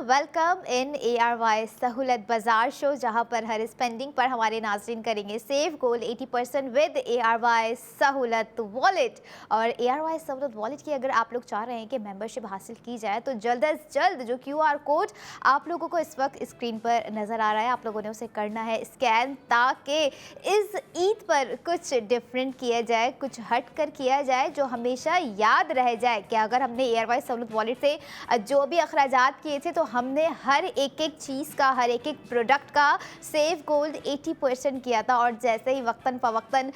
Welcome in ARY Sahulat Bazaar show, जहां पर हर spending पर हमारे नाज़रीन करेंगे सेव गोल्ड 80% विद ARY सहूलत वॉलेट। और ARY सहूलत वॉलेट की अगर आप लोग चाह रहे हैं कि मेंबरशिप हासिल की जाए तो जल्द अज जल्द जो QR कोड आप लोगों को इस वक्त स्क्रीन पर नज़र आ रहा है, आप लोगों ने उसे करना है स्कैन, ताकि इस ईद पर कुछ डिफरेंट किया जाए, कुछ हट कर किया जाए जो हमेशा याद रह जाए कि अगर हमने ARY सहूलत वॉलेट से जो भी अखराजात किए थे तो हमने हर एक चीज़ का, हर एक प्रोडक्ट का सेव गोल्ड 80% किया था। और जैसे ही वक्तन फ़वक्तन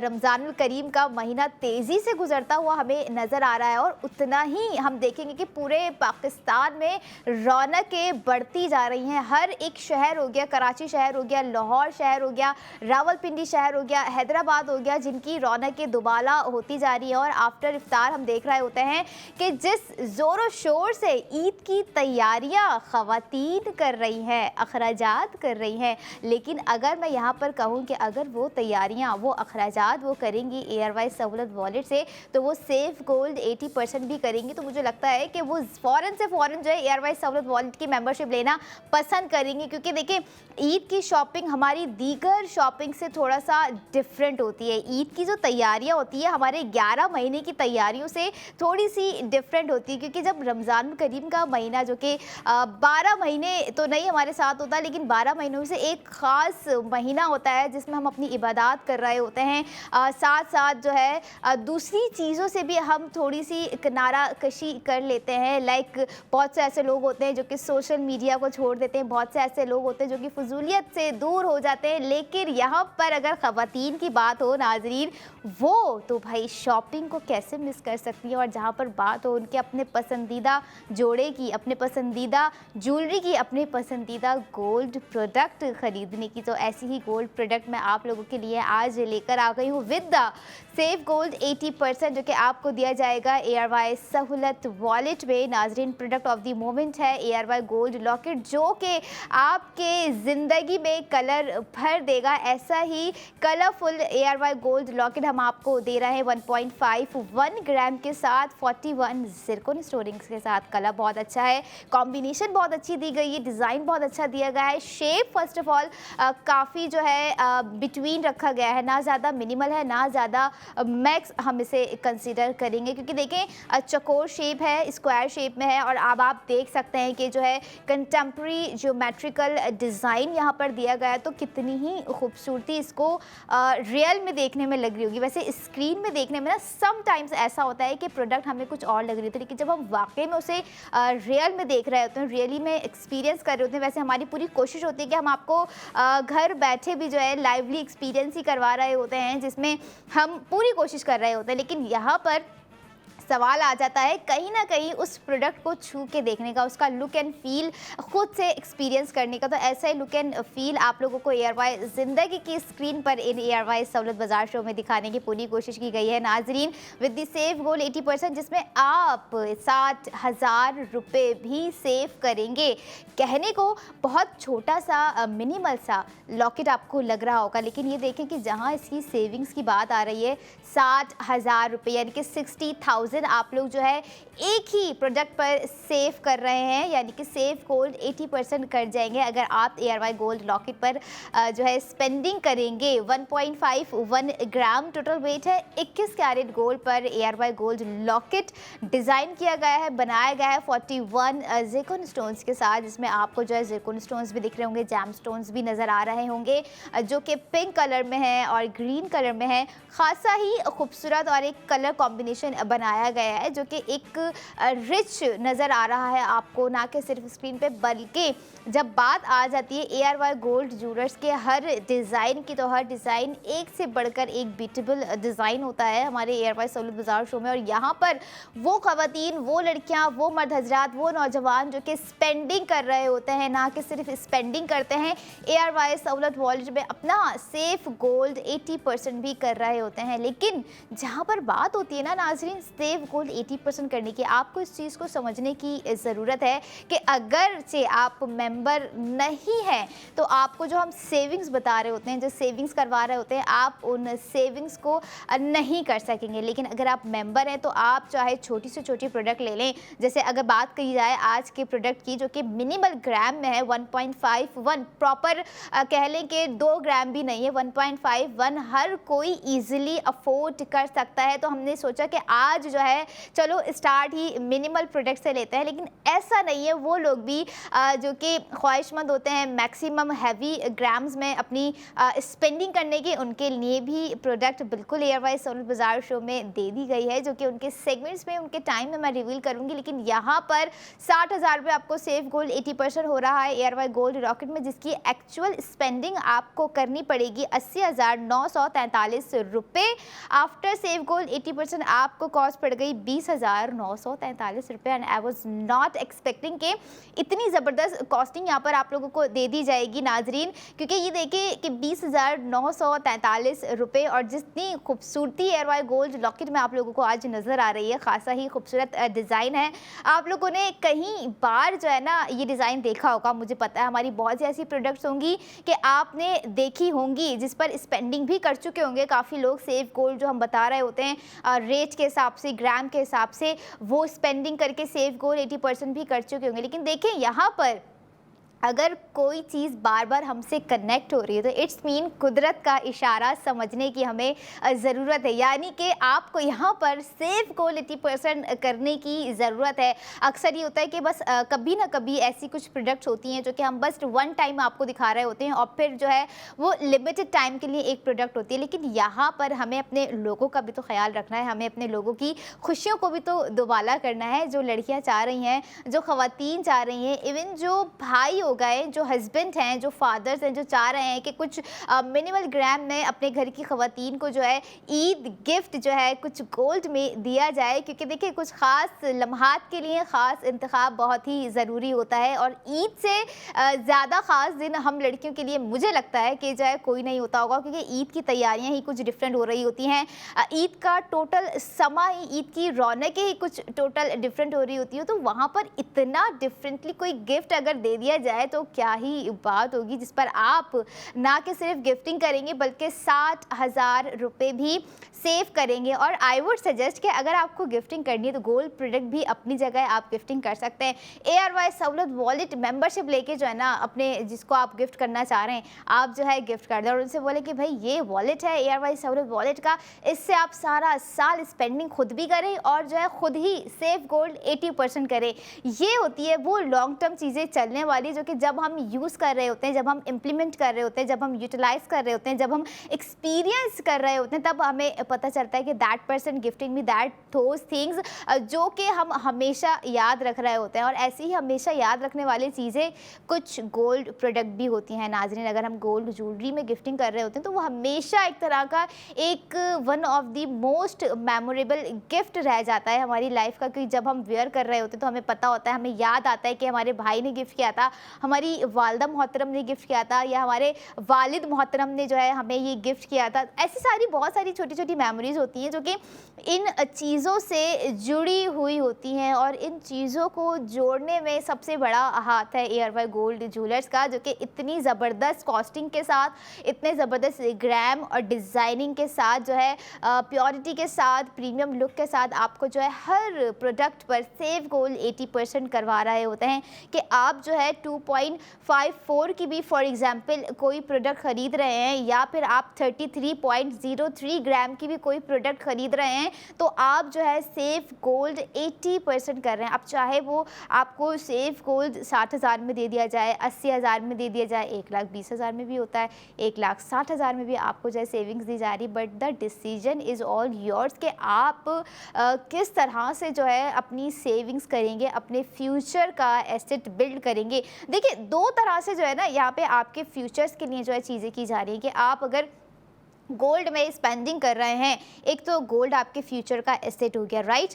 रमज़ानुल करीम का महीना तेज़ी से गुजरता हुआ हमें नज़र आ रहा है, और उतना ही हम देखेंगे कि पूरे पाकिस्तान में रौनकें बढ़ती जा रही हैं। हर एक शहर हो गया, कराची शहर हो गया, लाहौर शहर हो गया, रावलपिंडी शहर हो गया, हैदराबाद हो गया, जिनकी रौनकें दुबाला होती जा रही है। और आफ्टर इफ्तार हम देख रहे होते हैं कि जिस ज़ोरों शोर से ईद की तैयारियां ख़वातीन कर रही हैं, अखराजात कर रही हैं, लेकिन अगर मैं यहाँ पर कहूँ कि अगर वो तैयारियां, वो अखराजात वो करेंगी ARY सहूलत वॉलेट से, तो वो सेव गोल्ड 80% भी करेंगी, तो मुझे लगता है कि वो फ़ौरन से फ़ौरन जो है ARY सहूलत वॉलेट की मेंबरशिप लेना पसंद करेंगी। क्योंकि देखिए, ईद की शॉपिंग हमारी दीगर शॉपिंग से थोड़ा सा डिफरेंट होती है। ईद की जो तैयारियाँ होती है हमारे 11 महीने की तैयारियों से थोड़ी सी डिफरेंट होती है। क्योंकि जब रमज़ान करीम का महीना, जो कि 12 महीने तो नहीं हमारे साथ होता, लेकिन 12 महीनों से एक ख़ास महीना होता है जिसमें हम अपनी इबादत कर रहे होते हैं, साथ साथ जो है दूसरी चीज़ों से भी हम थोड़ी सी किनारा कशी कर लेते हैं। लाइक बहुत से ऐसे लोग होते हैं जो कि सोशल मीडिया को छोड़ देते हैं, बहुत से ऐसे लोग होते हैं जो कि फजूलियत से दूर हो जाते हैं। लेकिन यहाँ पर अगर ख़वातीन की बात हो नाज़रीन, वो तो भाई शॉपिंग को कैसे मिस कर सकती हैं। और जहाँ पर बात हो उनके अपने पसंदीदा जोड़े की, अपने पसंदीदा ज्वेलरी की, अपने पसंदीदा गोल्ड प्रोडक्ट ख़रीदने की, तो ऐसी ही गोल्ड प्रोडक्ट मैं आप लोगों के लिए आज लेकर आ गई हूँ विद द सेव गोल्ड 80%, जो कि आपको दिया जाएगा ARY सहूलत वॉलेट में। नाजरीन, प्रोडक्ट ऑफ द मोमेंट है ARY गोल्ड लॉकेट, जो कि आपके ज़िंदगी में कलर भर देगा। ऐसा ही कलरफुल ARY गोल्ड लॉकेट हम आपको दे रहे हैं 1.51 ग्राम के साथ, 41 ज़िरकॉन स्टोनिंग्स के साथ। कलर बहुत अच्छा है, कॉम्बिनेशन बहुत अच्छी दी गई है, डिज़ाइन बहुत अच्छा दिया गया है, शेप फर्स्ट ऑफ ऑल काफ़ी जो है बिटवीन रखा गया है, ना ज़्यादा मिनिमल है ना ज़्यादा मैक्स हम इसे कंसीडर करेंगे। क्योंकि देखें चकोर शेप है, स्क्वायर शेप में है, और अब आप देख सकते हैं कि जो है कंटेम्प्रेरी ज्योमेट्रिकल डिज़ाइन यहाँ पर दिया गया है, तो कितनी ही खूबसूरती इसको रियल में देखने में लग रही होगी। वैसे स्क्रीन में देखने में ना समटाइम्स ऐसा होता है कि प्रोडक्ट हमें कुछ और लग रही होती है, लेकिन जब हम वाकई में उसे रियल में देख रहे होते हैं, रियली में एक्सपीरियंस कर रहे होते हैं, वैसे हमारी पूरी कोशिश होती है कि हम आपको घर बैठे भी जो है लाइवली एक्सपीरियंस ही करवा रहे होते हैं, जिसमें हम पूरी कोशिश कर रहे होते हैं। लेकिन यहाँ पर सवाल आ जाता है कहीं ना कहीं उस प्रोडक्ट को छू के देखने का, उसका लुक एंड फील खुद से एक्सपीरियंस करने का। तो ऐसा ही लुक एंड फील आप लोगों को ARY ज़िंदगी की स्क्रीन पर इन ARY सहूलत बाजार शो में दिखाने की पूरी कोशिश की गई है नाजरीन, विद द सेव गोल्ड 80%, जिसमें आप 60,000 रुपये भी सेव करेंगे। कहने को बहुत छोटा सा मिनिमल सा लॉकेट आपको लग रहा होगा, लेकिन ये देखें कि जहाँ इसकी सेविंग्स की बात आ रही है, 60,000 रुपये यानी कि 60,000 आप लोग जो है एक ही प्रोडक्ट पर सेव कर रहे हैं, यानी कि सेव गोल्ड 80% कर जाएंगे अगर आप ARY गोल्ड लॉकेट पर जो है स्पेंडिंग करेंगे। 1.51 ग्राम टोटल वेट है, 21 कैरेट गोल्ड पर ARY गोल्ड लॉकेट डिज़ाइन किया गया है, बनाया गया है 41 ज़िरकॉन स्टोन्स के साथ, जिसमें आपको जो है ज़िरकॉन स्टोन्स भी दिख रहे होंगे, जैम स्टोन्स भी नज़र आ रहे होंगे, जो कि पिंक कलर में है और ग्रीन कलर में है। खासा ही खूबसूरत और एक कलर कॉम्बिनेशन बनाया गया है, जो कि एक रिच नज़र आ रहा है आपको, ना कि सिर्फ स्क्रीन पे, बल्कि जब बात आ जाती है ARY गोल्ड ज्वेलर्स के हर डिज़ाइन की, तो हर डिज़ाइन एक से बढ़कर एक बीटेबल डिज़ाइन होता है हमारे ARY सहूलत बाजार शो में। और यहाँ पर वो ख़वातीन, वो लड़कियाँ, वो मर्द हजरात, वो नौजवान जो कि स्पेंडिंग कर रहे होते हैं, ना कि सिर्फ स्पेंडिंग करते हैं, ARY सहूलत वॉलेट में अपना सेफ गोल्ड 80% भी कर रहे होते हैं। लेकिन जहाँ पर बात होती है ना नाजरीन, सेव गोल्ड 80% करने की, आपको इस चीज़ को समझने की ज़रूरत है कि अगर से आप मेंबर नहीं हैं तो आपको जो हम सेविंग्स बता रहे होते हैं, जो सेविंग्स करवा रहे होते हैं, आप उन सेविंग्स को नहीं कर सकेंगे। लेकिन अगर आप मेंबर हैं तो आप चाहे छोटी से छोटी प्रोडक्ट ले लें। जैसे अगर बात कही जाए आज के प्रोडक्ट की जो कि मिनिमल ग्राम में है 1.51 प्रॉपर कह लें कि 2 ग्राम भी नहीं है, 1.51 हर कोई ईजिली अफोर्ड कर सकता है। तो हमने सोचा कि आज जो है चलो स्टार्ट ही मिनिमल प्रोडक्ट से लेते हैं। लेकिन ऐसा नहीं है, वो लोग भी जो कि ख्वाहिशमंद होते हैं मैक्सिमम हैवी ग्राम्स में अपनी स्पेंडिंग करने की, उनके लिए भी प्रोडक्ट बिल्कुल एयरवाइज सहूलत बाजार शो में दे दी गई है, जो कि उनके सेगमेंट्स में उनके टाइम में मैं रिवील करूंगी। लेकिन यहाँ पर 60,000 रुपये आपको सेव गोल्ड 80% हो रहा है एयरवाइज गोल्ड रॉकेट में, जिसकी एक्चुअल स्पेंडिंग आपको करनी पड़ेगी 80,943 रुपये। आफ्टर सेव गोल्ड 80% आपको कॉस्ट पड़ गई 20,943 रुपये। And I was not expecting के इतनी ज़बरदस्त कॉस्टिंग यहाँ पर आप लोगों को दे दी जाएगी नाजरीन, क्योंकि ये देखिए कि 20,943 रुपये और जितनी खूबसूरती एयरवाइज गोल्ड लॉकेट में आप लोगों को आज नज़र आ रही है, खासा ही खूबसूरत डिज़ाइन है। आप लोगों ने कहीं बार जो है ना ये डिज़ाइन देखा होगा, मुझे पता है हमारी बहुत सी ऐसी प्रोडक्ट्स होंगी कि आपने देखी होंगी जिस पर स्पेंडिंग भी कर चुके होंगे काफ़ी लोग। सेव गोल्ड जो हम बता रहे होते हैं रेट के हिसाब से, ग्राम के हिसाब से, वो स्पेंडिंग करके सेव गोल्ड 80% भी कर चुके होंगे। लेकिन देखें यहाँ पर अगर कोई चीज़ बार बार हमसे कनेक्ट हो रही है तो इट्स मीन कुदरत का इशारा समझने की हमें ज़रूरत है। यानी कि आपको यहाँ पर सेव गोल्ड 80% करने की ज़रूरत है। अक्सर ये होता है कि बस कभी ना कभी ऐसी कुछ प्रोडक्ट्स होती हैं जो कि हम बस वन टाइम आपको दिखा रहे होते हैं और फिर जो है वो लिमिटेड टाइम के लिए एक प्रोडक्ट होती है। लेकिन यहाँ पर हमें अपने लोगों का भी तो ख्याल रखना है, हमें अपने लोगों की खुशियों को भी तो दोबाला करना है। जो लड़कियाँ चाह रही हैं, जो ख़वातीन चाह रही हैं, इवन जो भाई हो गए, जो हस्बैंड हैं, जो फादर्स हैं, जो चाह रहे हैं कि कुछ मिनिमल ग्राम में अपने घर की ख़वातीन को जो है ईद गिफ्ट जो है कुछ गोल्ड में दिया जाए, क्योंकि देखिए कुछ ख़ास लम्हात के लिए ख़ास इंतखाब बहुत ही ज़रूरी होता है। और ईद से ज़्यादा ख़ास दिन हम लड़कियों के लिए मुझे लगता है कि जो है कोई नहीं होता होगा, क्योंकि ईद की तैयारियां ही कुछ डिफरेंट हो रही होती हैं। ईद का टोटल समा ही, ईद की रौनकें ही कुछ टोटल डिफरेंट हो रही होती है। तो वहाँ पर इतना डिफरेंटली कोई गिफ्ट अगर दे दिया जाए तो क्या ही बात होगी, जिस पर आप ना कि सिर्फ गिफ्टिंग करेंगे बल्कि 60,000 रुपये भी सेव करेंगे। और आई वुड सजेस्ट कि अगर आपको गिफ्टिंग करनी है तो गोल्ड प्रोडक्ट भी अपनी जगह आप गिफ्टिंग कर सकते हैं। एयरवाइज सहूलत वॉलेट मेंबरशिप लेके जो है ना अपने जिसको आप गिफ्ट करना चाह रहे हैं आप जो है गिफ्ट कर दें और उनसे बोले कि भाई ये वॉलेट है एयरवाइज सहूलत वॉलेट का, इससे आप सारा साल स्पेंडिंग खुद भी करें और जो है खुद ही सेव गोल्ड 80% करें। ये होती है वो लॉन्ग टर्म चीज़ें चलने वाली जो कि जब हम यूज़ कर रहे होते हैं, जब हम इम्प्लीमेंट कर रहे होते हैं, जब हम यूटिलाइज़ कर रहे होते हैं, जब हम एक्सपीरियंस कर रहे होते हैं, तब हमें पता चलता है कि that person gifting me that those things जो कि हम हमेशा याद रख रहे होते हैं। और ऐसी ही हमेशा याद रखने वाली चीज़ें कुछ गोल्ड प्रोडक्ट भी होती हैं नाज़रीन। अगर हम गोल्ड ज्वेलरी में गिफ्टिंग कर रहे होते हैं तो वो हमेशा एक तरह का एक one of the most memorable gift रह जाता है हमारी लाइफ का, क्योंकि जब हम वेयर कर रहे होते हैं तो हमें पता होता है, हमें याद आता है कि हमारे भाई ने गिफ्ट किया था, हमारी वालदा मोहतरम ने गिफ्ट किया था, या हमारे वालिद मोहतरम ने जो है हमें ये गिफ्ट किया था। ऐसी सारी बहुत सारी छोटी छोटी मेमोरीज होती हैं जो कि इन चीज़ों से जुड़ी हुई होती हैं। और इन चीज़ों को जोड़ने में सबसे बड़ा हाथ है एयरवाइज गोल्ड ज्वेलर्स का, जो कि इतनी ज़बरदस्त कॉस्टिंग के साथ, इतने ज़बरदस्त ग्राम और डिज़ाइनिंग के साथ जो है प्योरिटी के साथ, प्रीमियम लुक के साथ आपको जो है हर प्रोडक्ट पर सेव गोल्ड 80% करवा रहे होते हैं कि आप जो है 2.54 की भी फॉर एग्जांपल कोई प्रोडक्ट ख़रीद रहे हैं या फिर आप 33.03 ग्राम की भी कोई प्रोडक्ट ख़रीद रहे हैं तो आप जो है सेव गोल्ड 80% कर रहे हैं। अब चाहे वो आपको सेव गोल्ड 60,000 में दे दिया जाए, 80,000 में दे दिया जाए, 1,20,000 में भी होता है, 1,60,000 में भी आपको जो है सेविंग्स दी जा रही, but the decision is all yours कि आप किस तरह से जो है अपनी सेविंग्स करेंगे, अपने फ्यूचर का एसेट बिल्ड करेंगे। देखिए दो तरह से जो है ना यहाँ पे आपके फ्यूचर्स के लिए जो है चीज़ें की जा रही है कि आप अगर गोल्ड में स्पेंडिंग कर रहे हैं, एक तो गोल्ड आपके फ्यूचर का एसेट हो गया, right.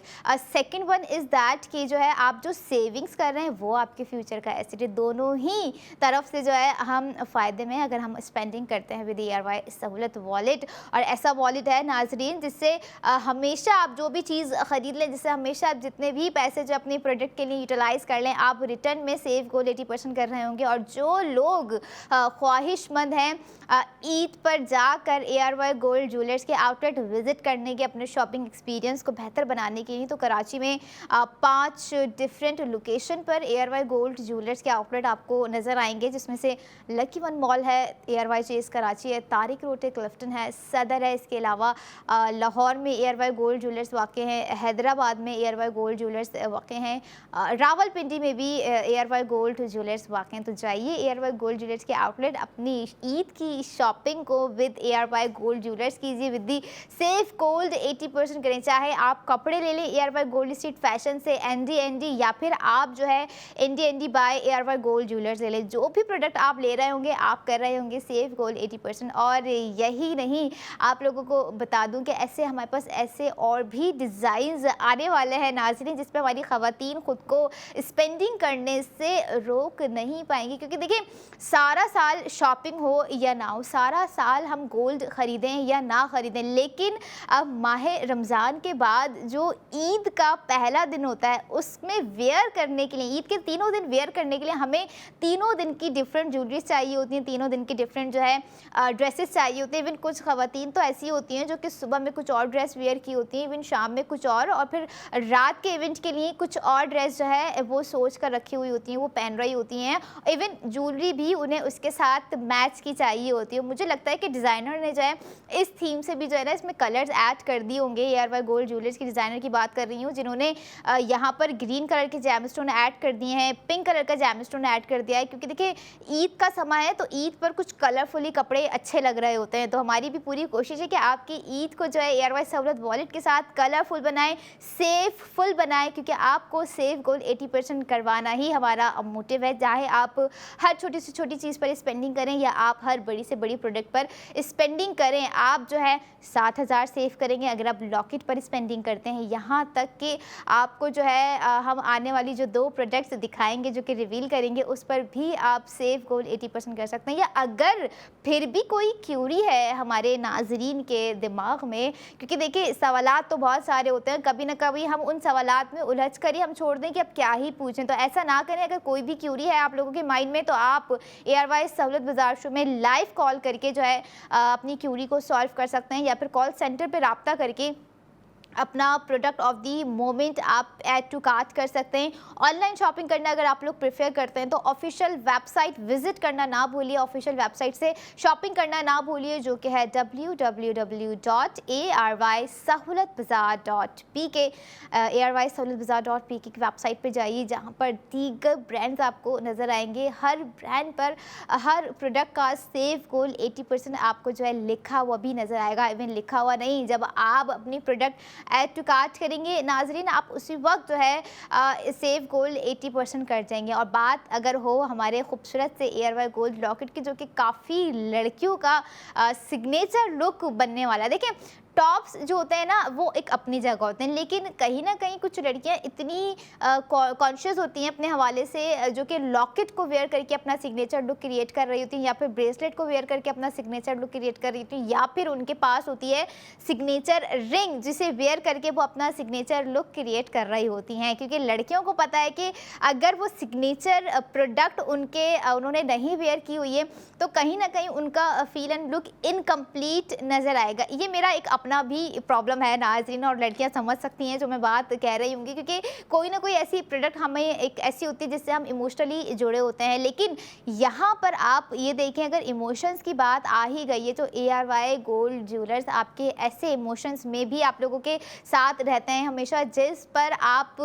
Second one is that कि जो है आप जो सेविंग्स कर रहे हैं वो आपके फ्यूचर का एसेट है। दोनों ही तरफ से जो है हम फ़ायदे में अगर हम स्पेंडिंग करते हैं विद ARY सहूलत वॉलेट। और ऐसा वॉलेट है नाजरीन जिससे हमेशा आप जो भी चीज़ ख़रीद लें, जिससे हमेशा आप जितने भी पैसे जो अपने प्रोडक्ट के लिए यूटिलाइज़ कर लें, आप रिटर्न में सेव गोल्ड 80% कर रहे होंगे। और जो लोग ख्वाहिशमंद हैं ईद पर जाकर ARY गोल्ड ज्वेलर्स के आउटलेट विजिट करने के, अपने शॉपिंग एक्सपीरियंस को बेहतर बनाने के लिए, तो कराची में 5 डिफरेंट लोकेशन पर ARY गोल्ड ज्वेलर्स के आउटलेट आपको नज़र आएंगे, जिसमें से लकी वन मॉल है, ARY चेस कराची है, तारिक रोड क्लिफ्टन है, सदर है। इसके अलावा लाहौर में ARY गोल्ड ज्वेलर्स वाक़ हैं, हैदराबाद में ARY गोल्ड ज्वेलर्स वाक़ हैं, रावलपिंडी में भी ARY गोल्ड ज्वेलर्स वाक़ हैं। तो जाइए ARY गोल्ड ज्वेलर्स के आउटलेट, अपनी ईद की शॉपिंग को विद ARY गोल्ड ज्वेलर्स कीजिए, विद दी सेफ गोल्ड 80% करें। चाहे आप कपड़े ले लें ARY गोल्ड स्ट्रीट फैशन से, ND या फिर आप जो है ND by ARY gold jewellers ले लें। जो भी प्रोडक्ट आप ले रहे होंगे आप कर रहे होंगे सेफ गोल्ड 80%। और यही नहीं, आप लोगों को बता दूं कि ऐसे हमारे पास ऐसे और भी डिज़ाइंस आने वाले हैं नाज़रीन, जिस पर हमारी ख़वातीन खुद को स्पेंडिंग करने से रोक नहीं पाएंगी। क्योंकि देखिए, सारा साल शॉपिंग हो या ना हो, सारा साल हम गोल्ड ख़रीदें या ना ख़रीदें, लेकिन अब माह रमज़ान के बाद जो ईद का पहला दिन होता है उसमें वेयर करने के लिए, ईद के तीनों दिन वेयर करने के लिए हमें तीनों दिन की डिफरेंट ज्वेलरीज चाहिए होती हैं, तीनों दिन की डिफरेंट जो है ड्रेसेस चाहिए होती हैं। इवन कुछ ख़वातीन तो ऐसी होती हैं जो कि सुबह में कुछ और ड्रेस वेयर की होती हैं, इवन शाम में कुछ और फिर रात के इवेंट के लिए कुछ और ड्रेस जो है वो सोच कर रखी हुई होती हैं, वो पहन रही होती हैं। इवन ज्वेलरी भी उन्हें उसके साथ मैच की चाहिए होती है। मुझे लगता है कि डिज़ाइनर ने जो है इस थीम से भी जो है ना इसमें कलर्स ऐड कर दिए होंगे। ARY गोल्ड ज्वेलर्स की डिज़ाइनर की बात कर रही हूँ, जिन्होंने यहाँ पर ग्रीन कलर के जैमस्टोन ऐड कर दिए हैं, पिंक कलर का जैमस्टोन ऐड कर दिया है। क्योंकि देखिए, ईद का समय है तो ईद पर कुछ कलरफुली कपड़े अच्छे लग रहे होते हैं। तो हमारी भी पूरी कोशिश है कि आपकी ईद को जो है ARY सहूलत वॉलेट के साथ कलरफुल बनाएं, सेफ फुल बनाएं, क्योंकि आपको सेफ गोल्ड 80% करवाना ही हमारा मोटिव है। चाहे आप हर छोटी से छोटी चीज़ पर स्पेंडिंग करें या आप हर बड़ी से बड़ी प्रोडक्ट पर स्पेंडिंग करें, आप जो है 7,000 सेव करेंगे अगर आप लॉकेट पर स्पेंडिंग करते हैं। यहाँ तक कि आपको जो है हम आने वाली जो 2 प्रोडक्ट्स दिखाएंगे जो कि रिवील करेंगे, उस पर भी आप सेव गोल्ड 80% कर सकते हैं। या अगर फिर भी कोई क्यूरी है हमारे नाजरीन के दिमाग में, क्योंकि देखिए सवालात तो बहुत सारे होते हैं, कभी ना कभी हम उन सवालात में उलझ कर ही हम छोड़ दें कि अब क्या ही पूछें। तो ऐसा ना करें, अगर कोई भी क्यूरी है आप लोगों के माइंड में तो आप ARY सहूलत बाज़ार शो में लाइव कॉल करके जो है अपनी क्यूरी को सॉल्व कर सकते हैं, या फिर कॉल सेंटर पर रब्ता करके अपना प्रोडक्ट ऑफ दी मोमेंट आप ऐड टू कार्ट कर सकते हैं। ऑनलाइन शॉपिंग करना अगर आप लोग प्रेफर करते हैं तो ऑफिशियल वेबसाइट विजिट करना ना भूलिए, ऑफिशियल वेबसाइट से शॉपिंग करना ना भूलिए, जो कि है www.arysahoulatbazaar.pk। arysahoulatbazaar.pk की वेबसाइट पर जाइए, जहां पर दीगर ब्रांड्स आपको नज़र आएंगे। हर ब्रांड पर हर प्रोडक्ट का सेव गोल्ड 80% आपको जो है लिखा हुआ भी नज़र आएगा। इवन लिखा हुआ नहीं, जब आप अपनी प्रोडक्ट ऐड टू कार्ट करेंगे नाजरीन, आप उसी वक्त जो है सेव गोल्ड 80% कर जाएंगे। और बात अगर हो हमारे खूबसूरत से ARY गोल्ड लॉकेट की, जो कि काफ़ी लड़कियों का सिग्नेचर लुक बनने वाला है। देखिए, टॉप्स जो होते हैं ना वो एक अपनी जगह होते हैं, लेकिन कहीं ना कहीं कुछ लड़कियां इतनी कॉन्शियस होती हैं अपने हवाले से, जो कि लॉकेट को वेयर करके अपना सिग्नेचर लुक क्रिएट कर रही होती हैं, या फिर ब्रेसलेट को वेयर करके अपना सिग्नेचर लुक क्रिएट कर रही होती हैं, या फिर उनके पास होती है सिग्नेचर रिंग जिसे वेयर करके वो अपना सिग्नेचर लुक क्रिएट कर रही होती हैं। क्योंकि लड़कियों को पता है कि अगर वो सिग्नेचर प्रोडक्ट उन्होंने नहीं वेयर की हुई है तो कहीं ना कहीं उनका फील एंड लुक इनकम्प्लीट नज़र आएगा। ये मेरा एक अपना भी प्रॉब्लम है नाज़रीन, और लड़कियां समझ सकती हैं जो मैं बात कह रही हूँगी, क्योंकि कोई ना कोई ऐसी प्रोडक्ट हमें एक ऐसी होती है जिससे हम इमोशनली जुड़े होते हैं। लेकिन यहाँ पर आप ये देखें, अगर इमोशंस की बात आ ही गई है तो ARY गोल्ड ज्वेलर्स आपके ऐसे इमोशंस में भी आप लोगों के साथ रहते हैं हमेशा, जिस पर आप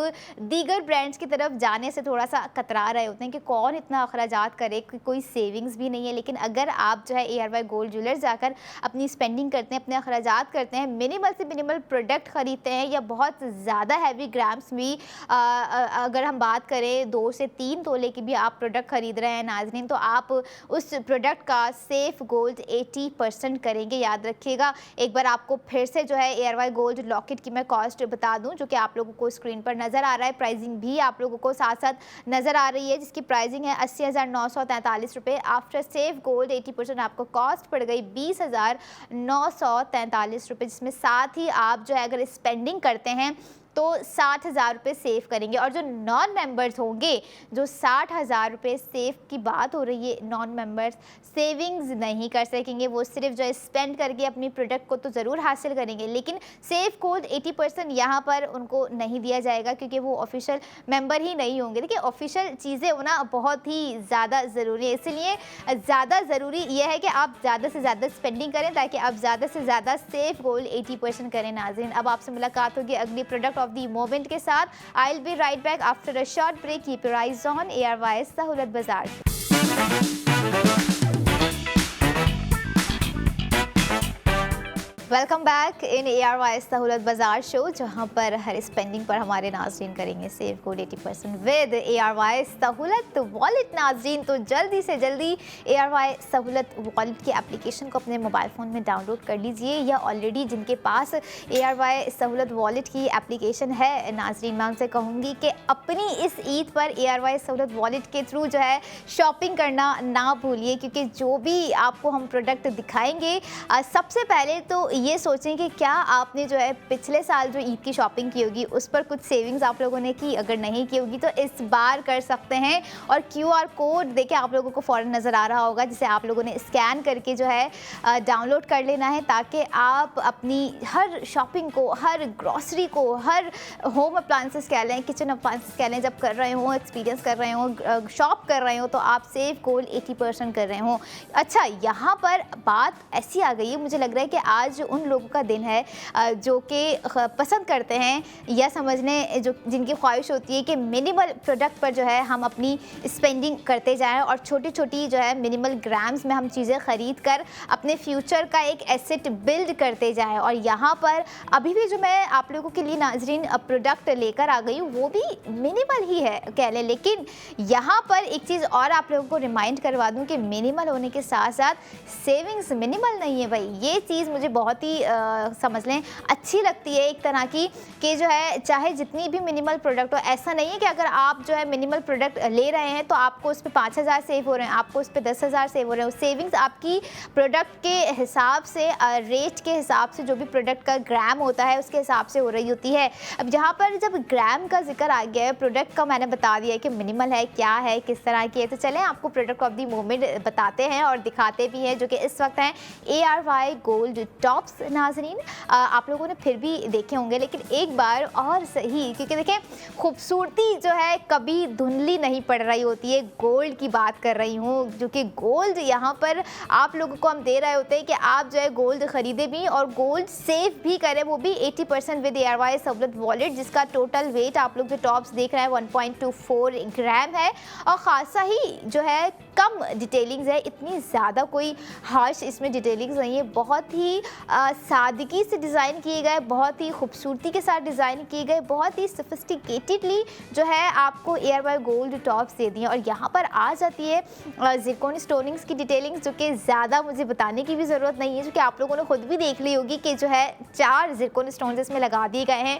दीगर ब्रांड्स की तरफ जाने से थोड़ा सा कतरा रहे होते हैं कि कौन इतना अखराजात करे, कोई सेविंग्स भी नहीं है। लेकिन अगर आप जो है ARY गोल्ड ज्वेलर्स जाकर अपनी स्पेंडिंग करते हैं, अपने अखराजात करते करते हैं, मिनिमल से मिनिमल प्रोडक्ट खरीदते हैं या बहुत ज़्यादा हैवी ग्राम्स भी अगर हम बात करें 2 से 3 तोले की भी आप प्रोडक्ट खरीद रहे हैं नाज़रीन, तो आप उस प्रोडक्ट का सेफ गोल्ड 80% करेंगे। याद रखिएगा। एक बार आपको फिर से जो है ARY गोल्ड लॉकेट की मैं कॉस्ट बता दूं, जो कि आप लोगों को स्क्रीन पर नज़र आ रहा है। प्राइसिंग भी आप लोगों को साथ साथ नज़र आ रही है, जिसकी प्राइसिंग है 80,943 रुपये। आफ्टर सेफ गोल्ड 80% आपको कॉस्ट पड़ गई 20,943 रुपये, जिसमें साथ ही आप जो है अगर स्पेंडिंग करते हैं तो 60,000 रुपये सेव करेंगे। और जो नॉन मेंबर्स होंगे, जो 60,000 रुपये सेव की बात हो रही है, नॉन मेंबर्स सेविंग्स नहीं कर सकेंगे। वो सिर्फ जो है स्पेंड करके अपनी प्रोडक्ट को तो ज़रूर हासिल करेंगे, लेकिन सेफ गोल्ड 80% यहाँ पर उनको नहीं दिया जाएगा, क्योंकि वो ऑफिशियल मेंबर ही नहीं होंगे। देखिए, ऑफिशियल चीज़ें होना बहुत ही ज़्यादा ज़रूरी है, इसलिए ज़्यादा ज़रूरी यह है कि आप ज़्यादा से ज़्यादा स्पेंडिंग करें, ताकि आप ज़्यादा से ज़्यादा सेफ गोल्ड 80% करें। नाज़रीन, अब आपसे मुलाकात होगी अगली प्रोडक्ट ऑफ द मोमेंट के साथ। I will be right back after a short break. Keep your eyes on ARY Sahulat बाजार। वेलकम बैक इन ARY सहूलत बाजार शो, जहां पर हर स्पेंडिंग पर हमारे नाज़रीन करेंगे सेव गोल्ड 80% विद ARY सहूलत वॉलेट। नाज़रीन, तो जल्दी से जल्दी ARY सहूलत वॉलेट की एप्लीकेशन को अपने मोबाइल फ़ोन में डाउनलोड कर लीजिए, या ऑलरेडी जिनके पास ARY सहूलत वॉलेट की एप्लीकेशन है नाज़रीन, मैं उनसे कहूँगी कि अपनी इस ईद पर ARY सहूलत वॉलेट के थ्रू जो है शॉपिंग करना ना भूलिए, क्योंकि जो भी आपको हम प्रोडक्ट दिखाएंगे, सबसे पहले तो ये सोचें कि क्या आपने जो है पिछले साल जो ईद की शॉपिंग की होगी उस पर कुछ सेविंग्स आप लोगों ने की। अगर नहीं की होगी तो इस बार कर सकते हैं। और QR कोड देखिए आप लोगों को फ़ौरन नज़र आ रहा होगा, जिसे आप लोगों ने स्कैन करके जो है डाउनलोड कर लेना है, ताकि आप अपनी हर शॉपिंग को, हर ग्रॉसरी को, हर होम अप्लाइंसेस कह लें, किचन अप्लाइंसेस कह लें, जब कर रहे हों, एक्सपीरियंस कर रहे हों, शॉप कर रहे हो, तो आप सेव गोल्ड 80% कर रहे हों। अच्छा, यहाँ पर बात ऐसी आ गई है, मुझे लग रहा है कि आज उन लोगों का दिन है जो कि पसंद करते हैं, या समझने जो जिनकी ख्वाहिश होती है कि मिनिमल प्रोडक्ट पर जो है हम अपनी स्पेंडिंग करते जाएं, और छोटी छोटी जो है मिनिमल ग्राम्स में हम चीज़ें ख़रीद कर अपने फ्यूचर का एक एसेट बिल्ड करते जाएं। और यहाँ पर अभी भी जो मैं आप लोगों के लिए नाज़रीन प्रोडक्ट लेकर आ गई हूँ, वो भी मिनिमल ही है कह लें, लेकिन यहाँ पर एक चीज़ और आप लोगों को रिमाइंड करवा दूँ कि मिनिमल होने के साथ साथ सेविंग्स मिनिमल नहीं है भाई। ये चीज़ मुझे बहुत ही समझ लें अच्छी लगती है एक तरह की, कि जो है चाहे जितनी भी मिनिमल प्रोडक्ट हो, ऐसा नहीं है कि अगर आप जो है मिनिमल प्रोडक्ट ले रहे हैं तो आपको उस पर 5,000 सेव हो रहे हैं, आपको उस पर 10,000 सेव हो रहे हैं। सेविंग्स आपकी प्रोडक्ट के हिसाब से, रेट के हिसाब से, जो भी प्रोडक्ट का ग्राम होता है उसके हिसाब से हो रही होती है। अब यहाँ पर जब ग्राम का जिक्र आ गया है, प्रोडक्ट का मैंने बता दिया है कि मिनिमल है, क्या है, किस तरह की है, तो चलें आपको प्रोडक्ट ऑफ द मोमेंट बताते हैं और दिखाते भी हैं, जो कि इस वक्त हैं ARY गोल्ड टॉप्स। नाज़रीन, आप लोगों ने फिर भी देखे होंगे, लेकिन एक बार और सही, क्योंकि देखें खूबसूरती जो है कभी धुंधली नहीं पड़ रही होती है। गोल्ड की बात कर रही हूँ, जो कि गोल्ड यहाँ पर आप लोगों को हम दे रहे होते हैं कि आप जो है गोल्ड ख़रीदे भी और गोल्ड सेव भी करें, वो भी 80% विद ARY सहूलत वॉलेट, जिसका टोटल वेट आप लोग जो टॉप्स देख रहे हैं 1.24 ग्राम है। और ख़ासा ही जो है कम डिटेलिंग्स है, इतनी ज़्यादा कोई हार्श इसमें डिटेलिंग्स नहीं है, बहुत ही सादगी से डिज़ाइन किए गए, बहुत ही खूबसूरती के साथ डिज़ाइन किए गए, बहुत ही सोफिस्टिकेटेडली जो है आपको ARY गोल्ड टॉप्स दे दिए। और यहाँ पर आ जाती है ज़िरकोन स्टोनिंग्स की डिटेलिंग्स, जो कि ज़्यादा मुझे बताने की भी ज़रूरत नहीं है, जो कि आप लोगों ने खुद भी देख ली होगी कि जो है 4 ज़िरकोन स्टोन्स इसमें लगा दिए गए हैं,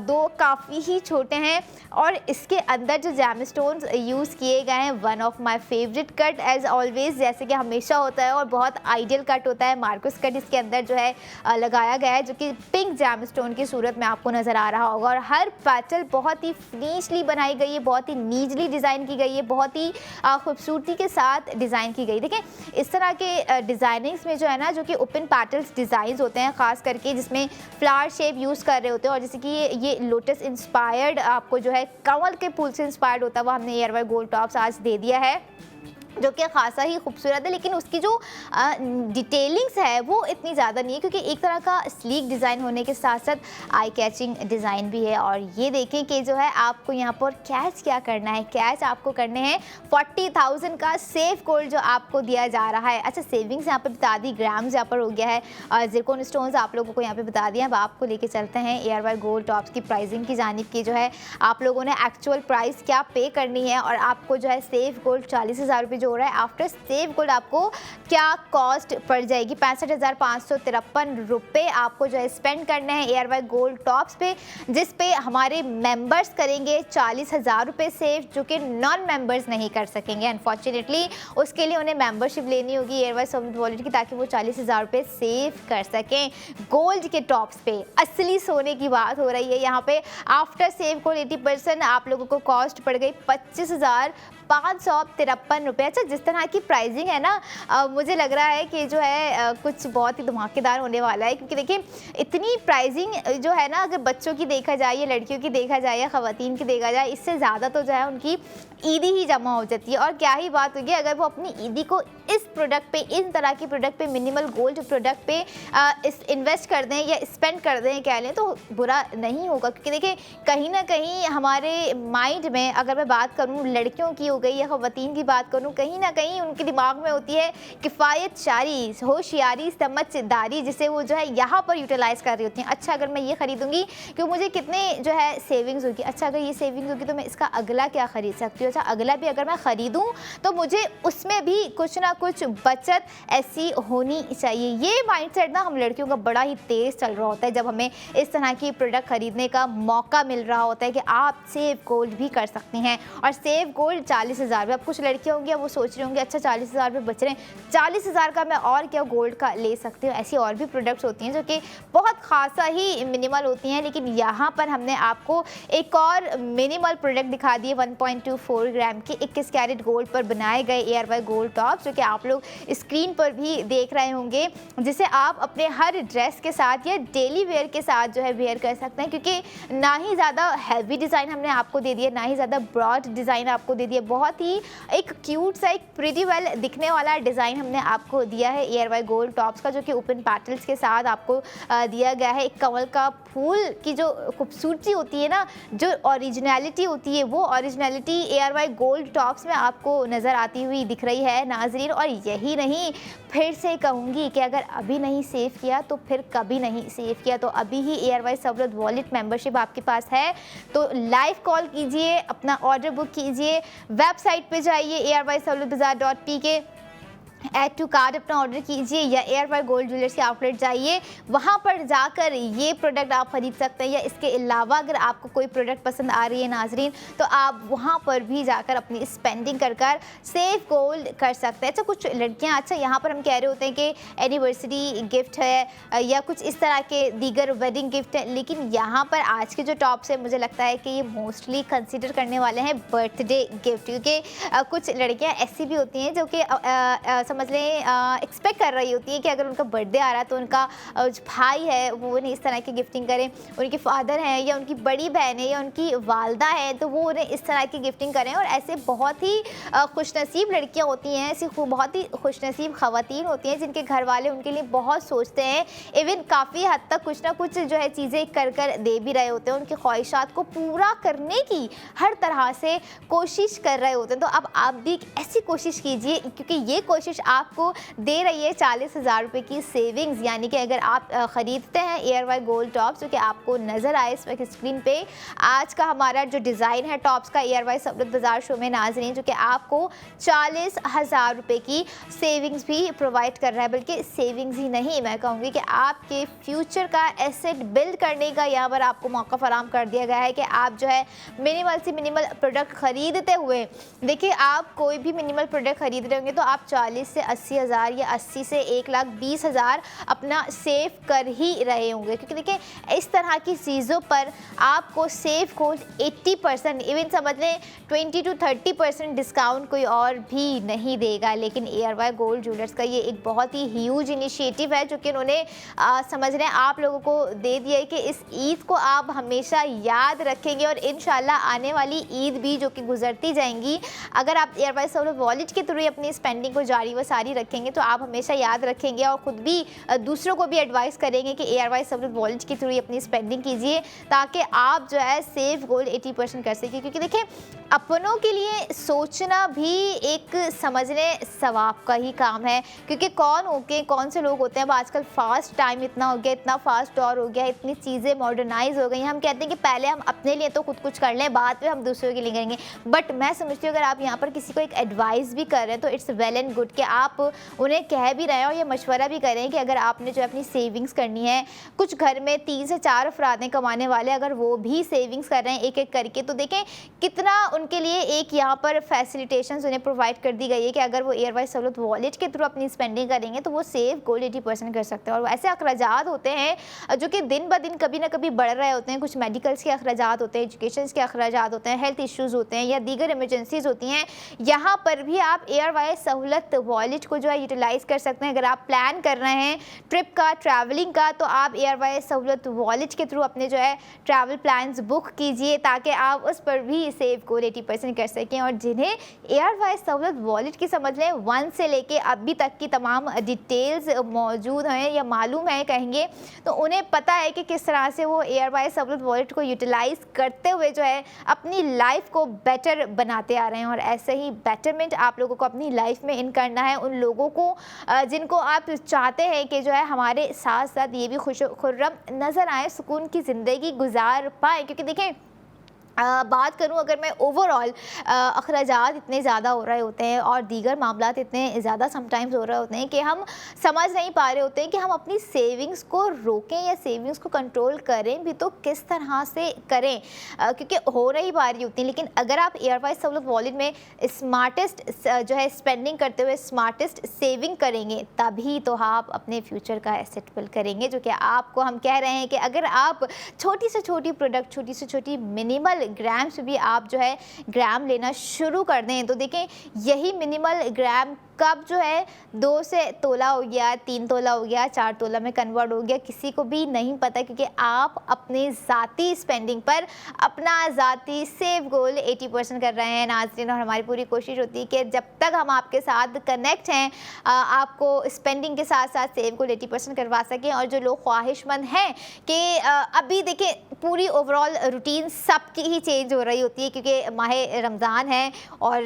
2 काफ़ी ही छोटे हैं, और इसके अंदर जो जैम स्टोन्स यूज़ किए गए हैं, one of my favourite cut as always, जैसे कि हमेशा होता है, और बहुत आइडियल कट होता है, मार्कस कट इसके अंदर जो है लगाया गया है, जो कि पिंक जैम स्टोन की सूरत में आपको नज़र आ रहा होगा। और हर पैटल बहुत ही फिनिशली बनाई गई है, बहुत ही नीजली डिज़ाइन की गई है, बहुत ही खूबसूरती के साथ डिज़ाइन की गई। देखें इस तरह के डिज़ाइनिंग्स में जो है ना, जो कि ओपन पैटल्स डिज़ाइंस होते हैं, ख़ास करके जिसमें फ्लावर शेप यूज़ कर रहे होते हैं, और जैसे कि ये लोटस इंस्पायर्ड आपको जो है कमल के फूल से इंस्पायर्ड होता है, वो हमने ARY गोल्ड टॉप्स आज दे दिया है। जो कि खासा ही खूबसूरत है, लेकिन उसकी जो डिटेलिंग्स है वो इतनी ज़्यादा नहीं है, क्योंकि एक तरह का स्लीक डिज़ाइन होने के साथ साथ आई कैचिंग डिज़ाइन भी है। और ये देखें कि जो है आपको यहाँ पर कैच क्या करना है, कैच आपको करने हैं 40,000 का सेफ गोल्ड जो आपको दिया जा रहा है। अच्छा, सेविंग्स यहाँ पर बता दी, ग्राम्स यहाँ पर हो गया है, और जिरकोन स्टोन्स आप लोगों को यहाँ पे बता दिया। अब आपको लेके चलते हैं ARY गोल्ड टॉप्स की प्राइसिंग की जानिब की, जो है आप लोगों ने एक्चुअल प्राइस क्या पे करनी है, और आपको जो है सेफ गोल्ड 40,000 रुपये जो हो रहा है आफ्टर सेव गोल्ड आपको क्या कॉस्ट पड़ जाएगी। 65,553 रुपये आपको जो है स्पेंड करना है ARY गोल्ड टॉप्स पे, जिस पे हमारे मेंबर्स करेंगे 40,000 रुपये सेव, जो कि नॉन मेंबर्स नहीं कर सकेंगे अनफॉर्चुनेटली। उसके लिए उन्हें मेंबरशिप लेनी होगी ARY समृद्ध वॉलेट की, ताकि वो 40,000 रुपये सेव कर सकें गोल्ड के टॉप्स पे। असली सोने की बात हो रही है यहाँ पे। आफ्टर सेव गोल्ड 80% आप लोगों को कॉस्ट पड़ गई 25,553 रुपये। अच्छा, जिस तरह की प्राइसिंग है ना, मुझे लग रहा है कि जो है कुछ बहुत ही धमाकेदार होने वाला है, क्योंकि देखिए इतनी प्राइसिंग जो है ना, अगर बच्चों की देखा जाए या लड़कियों की देखा जाए या ख़वातीन की देखा जाए, इससे ज़्यादा तो जो है उनकी ईदी ही जमा हो जाती है। और क्या ही बात होगी अगर वो अपनी ईदी को इस प्रोडक्ट पे, इन तरह के प्रोडक्ट पे, मिनिमल गोल्ड प्रोडक्ट पे इस इन्वेस्ट कर दें या स्पेंड कर दें, कह लें, तो बुरा नहीं होगा। क्योंकि देखिए कहीं ना कहीं हमारे माइंड में, अगर मैं बात करूँ लड़कियों की हो गई या ख़वातीन की बात करूँ, कहीं ना कहीं उनके दिमाग में होती है किफ़ायत शारी, होशियारी, समझदारी, जिसे वो जो है यहाँ पर यूटिलाइज़ कर रही होती हैं। अच्छा, अगर मैं ये ख़रीदूँगी कि मुझे कितने जो है सेविंग्स होगी, अच्छा अगर ये सेविंग्स होगी तो मैं इसका अगला क्या ख़रीद सकती हूँ, अच्छा अगला भी अगर मैं ख़रीदूँ तो मुझे उसमें भी कुछ ना कुछ बचत ऐसी होनी चाहिए। ये माइंडसेट ना हम लड़कियों का बड़ा ही तेज़ चल रहा होता है जब हमें इस तरह की प्रोडक्ट ख़रीदने का मौका मिल रहा होता है कि आप सेव गोल्ड भी कर सकती हैं। और सेव गोल्ड 40,000 अब कुछ लड़कियाँ होंगी वो सोच रही होंगी अच्छा 40,000 रुपये बच रहे हैं, 40,000 का मैं और क्या गोल्ड का ले सकती हूँ। ऐसी और भी प्रोडक्ट्स होती हैं जो कि बहुत खासा ही मिनिमल होती हैं, लेकिन यहाँ पर हमने आपको एक और मिनिमल प्रोडक्ट दिखा दिए 1.24 ग्राम के 21 कैरेट गोल्ड पर बनाए गए ARY गोल्ड टॉप्स, जो कि आप लोग स्क्रीन पर भी देख रहे होंगे, जिसे आप अपने हर ड्रेस के साथ या डेली वेयर के साथ जो है वेयर कर सकते हैं। क्योंकि ना ही ज़्यादा हैवी डिज़ाइन हमने आपको दे दिया, ना ही ज़्यादा ब्रॉड डिज़ाइन आपको दे दिया, बहुत ही एक क्यूट सा, एक प्रीटी वेल दिखने वाला डिज़ाइन हमने आपको दिया है ARY गोल्ड टॉप्स का, जो कि ओपन पैटल्स के साथ आपको दिया गया है। एक कमल का फूल की जो खूबसूरती होती है ना, जो ओरिजिनलिटी होती है, वो ओरिजिनलिटी ARY गोल्ड टॉप्स में आपको नज़र आती हुई दिख रही है नाजरीन। और यही नहीं, फिर से कहूँगी कि अगर अभी नहीं सेव किया तो फिर कभी नहीं सेव किया, तो अभी ही ARY समृद्ध वॉलेट मेंबरशिप आपके पास है तो लाइव कॉल कीजिए, अपना ऑर्डर बुक कीजिए, वेबसाइट पे जाइए ARYSahullatBazaar.pk, ऐड टू कार्ड अपना ऑर्डर कीजिए, या ARY गोल्ड ज्वेलर्स के आउटलेट जाइए, वहाँ पर जाकर ये प्रोडक्ट आप ख़रीद सकते हैं। या इसके अलावा अगर आपको कोई प्रोडक्ट पसंद आ रही है नाजरीन, तो आप वहाँ पर भी जाकर अपनी स्पेंडिंग कर कर सेव गोल्ड कर सकते हैं। अच्छा, कुछ लड़कियाँ, अच्छा यहाँ पर हम कह रहे होते हैं कि एनिवर्सरी गिफ्ट है या कुछ इस तरह के दीगर वेडिंग गिफ्ट है, लेकिन यहाँ पर आज के जो टॉप्स है मुझे लगता है कि ये मोस्टली कंसिडर करने वाले हैं बर्थडे गिफ्ट, क्योंकि कुछ लड़कियाँ ऐसी भी होती हैं जो कि समझ लें एक्सपेक्ट कर रही होती है कि अगर उनका बर्थडे आ रहा है तो उनका जो भाई है वो उन्हें इस तरह की गिफ्टिंग करें, उनके फादर हैं या उनकी बड़ी बहन है या उनकी वालदा है तो वो उन्हें इस तरह की गिफ्टिंग करें। और ऐसे बहुत ही खुशनसीब लड़कियां होती हैं, ऐसी बहुत ही खुशनसीब ख़वातीन होती हैं जिनके घर वाले उनके लिए बहुत सोचते हैं, इवन काफ़ी हद तक कुछ ना कुछ जो है चीज़ें कर कर दे भी रहे होते हैं, उनकी ख्वाहिशात को पूरा करने की हर तरह से कोशिश कर रहे होते हैं। तो अब आप भी ऐसी कोशिश कीजिए, क्योंकि ये कोशिश आपको दे रही है 40,000 रुपये की सेविंग्स। यानी कि अगर आप ख़रीदते हैं ARY गोल्ड टॉप्स, जो कि आपको नज़र आए इस वक्त स्क्रीन पे, आज का हमारा जो डिज़ाइन है टॉप्स का ARY समृद्ध बाज़ार शो में नाज़रीन, जो कि आपको 40,000 रुपये की सेविंग्स भी प्रोवाइड कर रहा है। बल्कि सेविंग्स ही नहीं, मैं कहूँगी कि आपके फ्यूचर का एसेट बिल्ड करने का यहाँ पर आपको मौका फराहम कर दिया गया है कि आप जो है मिनिमल से मिनिमल प्रोडक्ट ख़रीदते हुए, देखिए आप कोई भी मिनिमल प्रोडक्ट ख़रीद रहे होंगे तो आप 40 से 80,000 या 80 से 1,20,000 अपना सेव कर ही रहे होंगे, क्योंकि देखिए इस तरह की चीज़ों पर आपको सेव गोल्ड 80%, इवन समझ लें 20 to 30% डिस्काउंट कोई और भी नहीं देगा। लेकिन ARY गोल्ड ज्वेलर्स का ये एक बहुत ही ह्यूज इनिशिएटिव है जो कि उन्होंने समझ रहे हैं आप लोगों को दे दिया है कि इस ईद को आप हमेशा याद रखेंगे, और इंशाल्लाह आने वाली ईद भी जो कि गुजरती जाएंगी, अगर आप ARY सहूलत वॉलेट के थ्रू अपनी स्पेंडिंग को जारी व सारी रखेंगे तो आप हमेशा याद रखेंगे और ख़ुद भी दूसरों को भी एडवाइस करेंगे कि ARY सहूलत वॉलेट के थ्रू अपनी स्पेंडिंग कीजिए, ताकि आप जो है सेव गोल्ड 80% कर सकें। क्योंकि देखिए अपनों के लिए सोचना भी एक समझने सवाब का ही काम है, क्योंकि कौन से लोग होते हैं, अब आजकल फास्ट टाइम इतना हो गया, इतना फास्ट दौर हो गया, इतनी चीज़ें मॉडर्नाइज हो गई हैं, हम कहते हैं कि पहले हम अपने लिए तो खुद कुछ कर लें, बाद में हम दूसरों के लिए करेंगे। बट मैं समझती हूँ अगर आप यहाँ पर किसी को एक एडवाइस भी कर रहे हैं तो इट्स वेल एंड गुड कि आप उन्हें कह भी रहे हैं और ये मशवरा भी करें कि अगर आपने जो अपनी सेविंग्स करनी है, कुछ घर में 3 से 4 अफराद हैं कमाने वाले, अगर वो भी सेविंग्स कर रहे हैं एक एक करके, तो देखें कितना उनके लिए एक यहाँ पर फैसिलिटेशंस उन्हें प्रोवाइड कर दी गई है कि अगर वो ARY सहूलत वॉलेट के थ्रू अपनी स्पेंडिंग करेंगे तो वो सेव गोल्ड 80% कर सकते हैं। और ऐसे अखराजात होते हैं जो कि दिन ब दिन कभी ना कभी बढ़ रहे होते हैं, कुछ मेडिकल्स के अखराजात होते हैं, एजुकेशन के अखराजात होते हैं, हेल्थ इश्यूज़ होते हैं या दीगर इमरजेंसीज होती हैं, यहाँ पर भी आप ARY सहूलत वॉलेट को जो है यूटिलाइज़ कर सकते हैं। अगर आप प्लान कर रहे हैं ट्रिप का, ट्रैवलिंग का, तो आप ARY सहूलत वॉलेट के थ्रू अपने जो है ट्रैवल प्लान्स बुक कीजिए ताकि आप उस पर भी सेव गोल्ड 80% कर सकें। और जिन्हें ARY सहूलत वॉलेट की समझ लें 1 से लेके अभी तक की तमाम डिटेल्स मौजूद हैं या मालूम है कहेंगे, तो उन्हें पता है कि किस तरह से वो ARY सहूलत वॉलेट को यूटिलाइज़ करते हुए जो है अपनी लाइफ को बेटर बनाते आ रहे हैं। और ऐसे ही बेटरमेंट आप लोगों को अपनी लाइफ में इन करना है, उन लोगों को जिनको आप चाहते हैं कि जो है हमारे साथ साथ ये भी खुश खुर्रम नज़र आए, सुकून की ज़िंदगी गुजार पाए। क्योंकि देखें बात करूं अगर मैं ओवरऑल अखराजात इतने ज़्यादा हो रहे होते हैं और दीगर मामलात इतने ज़्यादा समटाइम्स हो रहे होते हैं कि हम समझ नहीं पा रहे होते हैं कि हम अपनी सेविंग्स को रोकें या सेविंग्स को कंट्रोल करें भी तो किस तरह से करें, क्योंकि हो नहीं पा रही होती। लेकिन अगर आप ARY सहूलत वॉलेट में स्मार्टेस्ट जो है स्पेंडिंग करते हुए स्मार्टेस्ट सेविंग करेंगे, तभी तो आप अपने फ्यूचर का एसेट बिल्ड करेंगे। जो कि आपको हम कह रहे हैं कि अगर आप छोटी से छोटी प्रोडक्ट, छोटी से छोटी मिनिमल ग्राम से भी आप जो है ग्राम लेना शुरू कर दें, तो देखें यही मिनिमल ग्राम कब जो है 2 से तोला हो गया, 3 तोला हो गया, 4 तोला में कन्वर्ट हो गया, किसी को भी नहीं पता, क्योंकि आप अपने ज़ाती स्पेंडिंग पर अपना ज़ाती सेव गोल्ड 80% कर रहे हैं नाज़रीन। और हमारी पूरी कोशिश होती है कि जब तक हम आपके साथ कनेक्ट हैं आपको स्पेंडिंग के साथ साथ सेव गोल्ड 80% करवा सकें। और जो लोग ख्वाहिशमंद हैं कि अभी देखें पूरी ओवरऑल रूटीन सबकी ही चेंज हो रही होती है, क्योंकि माह रमज़ान है और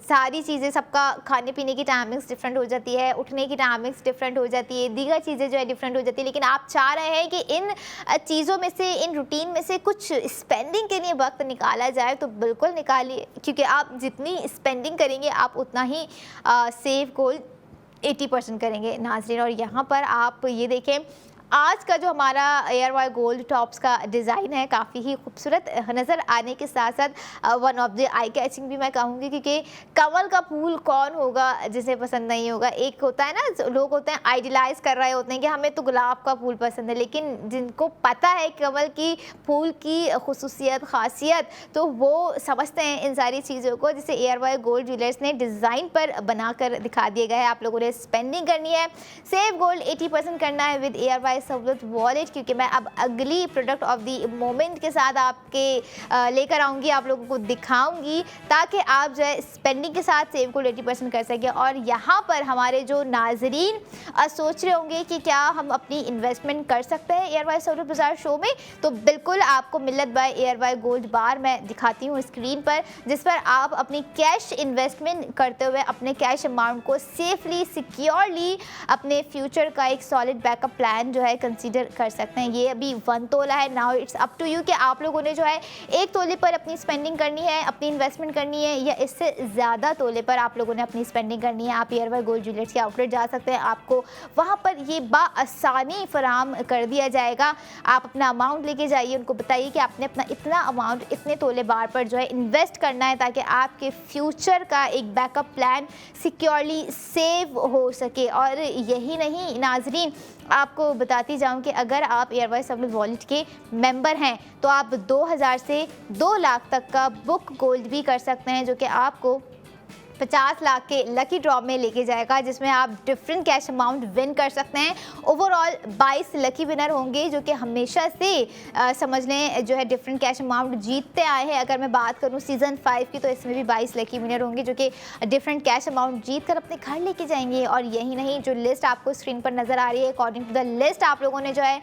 सारी चीज़ें सबका खाने पीने की टाइमिंग्स डिफरेंट हो जाती है, उठने की टाइमिंग्स डिफरेंट हो जाती है, दीगर चीज़ें जो है डिफरेंट हो जाती है। लेकिन आप चाह रहे हैं कि इन चीज़ों में से, इन रूटीन में से कुछ स्पेंडिंग के लिए वक्त निकाला जाए, तो बिल्कुल निकालिए, क्योंकि आप जितनी स्पेंडिंग करेंगे आप उतना ही सेव गोल्ड 80% करेंगे नाज़रीन। और यहाँ पर आप ये देखें आज का जो हमारा ARY गोल्ड टॉप्स का डिज़ाइन है काफ़ी ही खूबसूरत नज़र आने के साथ साथ one of the eye catching भी मैं कहूँगी, क्योंकि कमल का फूल कौन होगा जिसे पसंद नहीं होगा। एक होता है ना, लोग होते हैं आइडियलाइज़ कर रहे होते हैं कि हमें तो गुलाब का फूल पसंद है, लेकिन जिनको पता है कमल की फूल की खुसूसियत ख़ासियत, तो वो समझते हैं इन सारी चीज़ों को, जिसे ARY गोल्ड ज्वेलर्स ने डिज़ाइन पर बनाकर दिखा दिया गया है। आप लोगों ने स्पेंडिंग करनी है, सेव गोल्ड 80% करना है विद ARY सहूलत वॉलेट, क्योंकि मैं अब अगली प्रोडक्ट ऑफ द मोमेंट के साथ आपके लेकर आऊँगी, आप लोगों को दिखाऊंगी, ताकि आप जो है स्पेंडिंग के साथ सेव गोल्ड 80% कर सकें। और यहाँ पर हमारे जो नाजरीन सोच रहे होंगे कि क्या हम अपनी इन्वेस्टमेंट कर सकते हैं ARY सहूलत बाजार शो में, तो बिल्कुल आपको मिल्लत बाय ARY गोल्ड बार मैं दिखाती हूँ स्क्रीन पर, जिस पर आप अपनी कैश इन्वेस्टमेंट करते हुए अपने कैश अमाउंट को सेफली सिक्योरली अपने फ्यूचर का एक सॉलिड बैकअप प्लान जो है है कंसीडर कर सकते हैं। ये अभी 1 तोला है। Now it's up to you कि आप लोगों ने जो है 1 तोले पर अपनी स्पेंडिंग करनी है, अपनी इन्वेस्टमेंट करनी है, या इससे ज़्यादा तोले पर आप लोगों ने अपनी स्पेंडिंग करनी है। आप एआरवाई गोल्ड ज्वेलर्स के आउटलेट जा सकते हैं, आपको वहाँ पर ये बाआसानी फराहम कर दिया जाएगा। आप अपना अमाउंट लेके जाइए, उनको बताइए कि आपने अपना इतना अमाउंट इतने तोले बार पर जो है इन्वेस्ट करना है, ताकि आपके फ्यूचर का एक बैकअप प्लान सिक्योरली सेव हो सके। और यही नहीं नाजरीन, आपको बताती जाऊं कि अगर आप एयरवाइज सहूलत वॉलेट के मेंबर हैं तो आप 2000 से 2 लाख तक का बुक गोल्ड भी कर सकते हैं, जो कि आपको 50 लाख के लकी ड्रॉ में लेके जाएगा, जिसमें आप डिफरेंट कैश अमाउंट विन कर सकते हैं। ओवरऑल 22 लकी विनर होंगे, जो कि हमेशा से समझ लें जो है डिफरेंट कैश अमाउंट जीतते आए हैं। अगर मैं बात करूं सीज़न 5 की, तो इसमें भी 22 लकी विनर होंगे, जो कि डिफरेंट कैश अमाउंट जीत कर अपने घर लेके जाएंगे। और यही नहीं, जो लिस्ट आपको स्क्रीन पर नज़र आ रही है, अकॉर्डिंग टू द लिस्ट आप लोगों ने जो है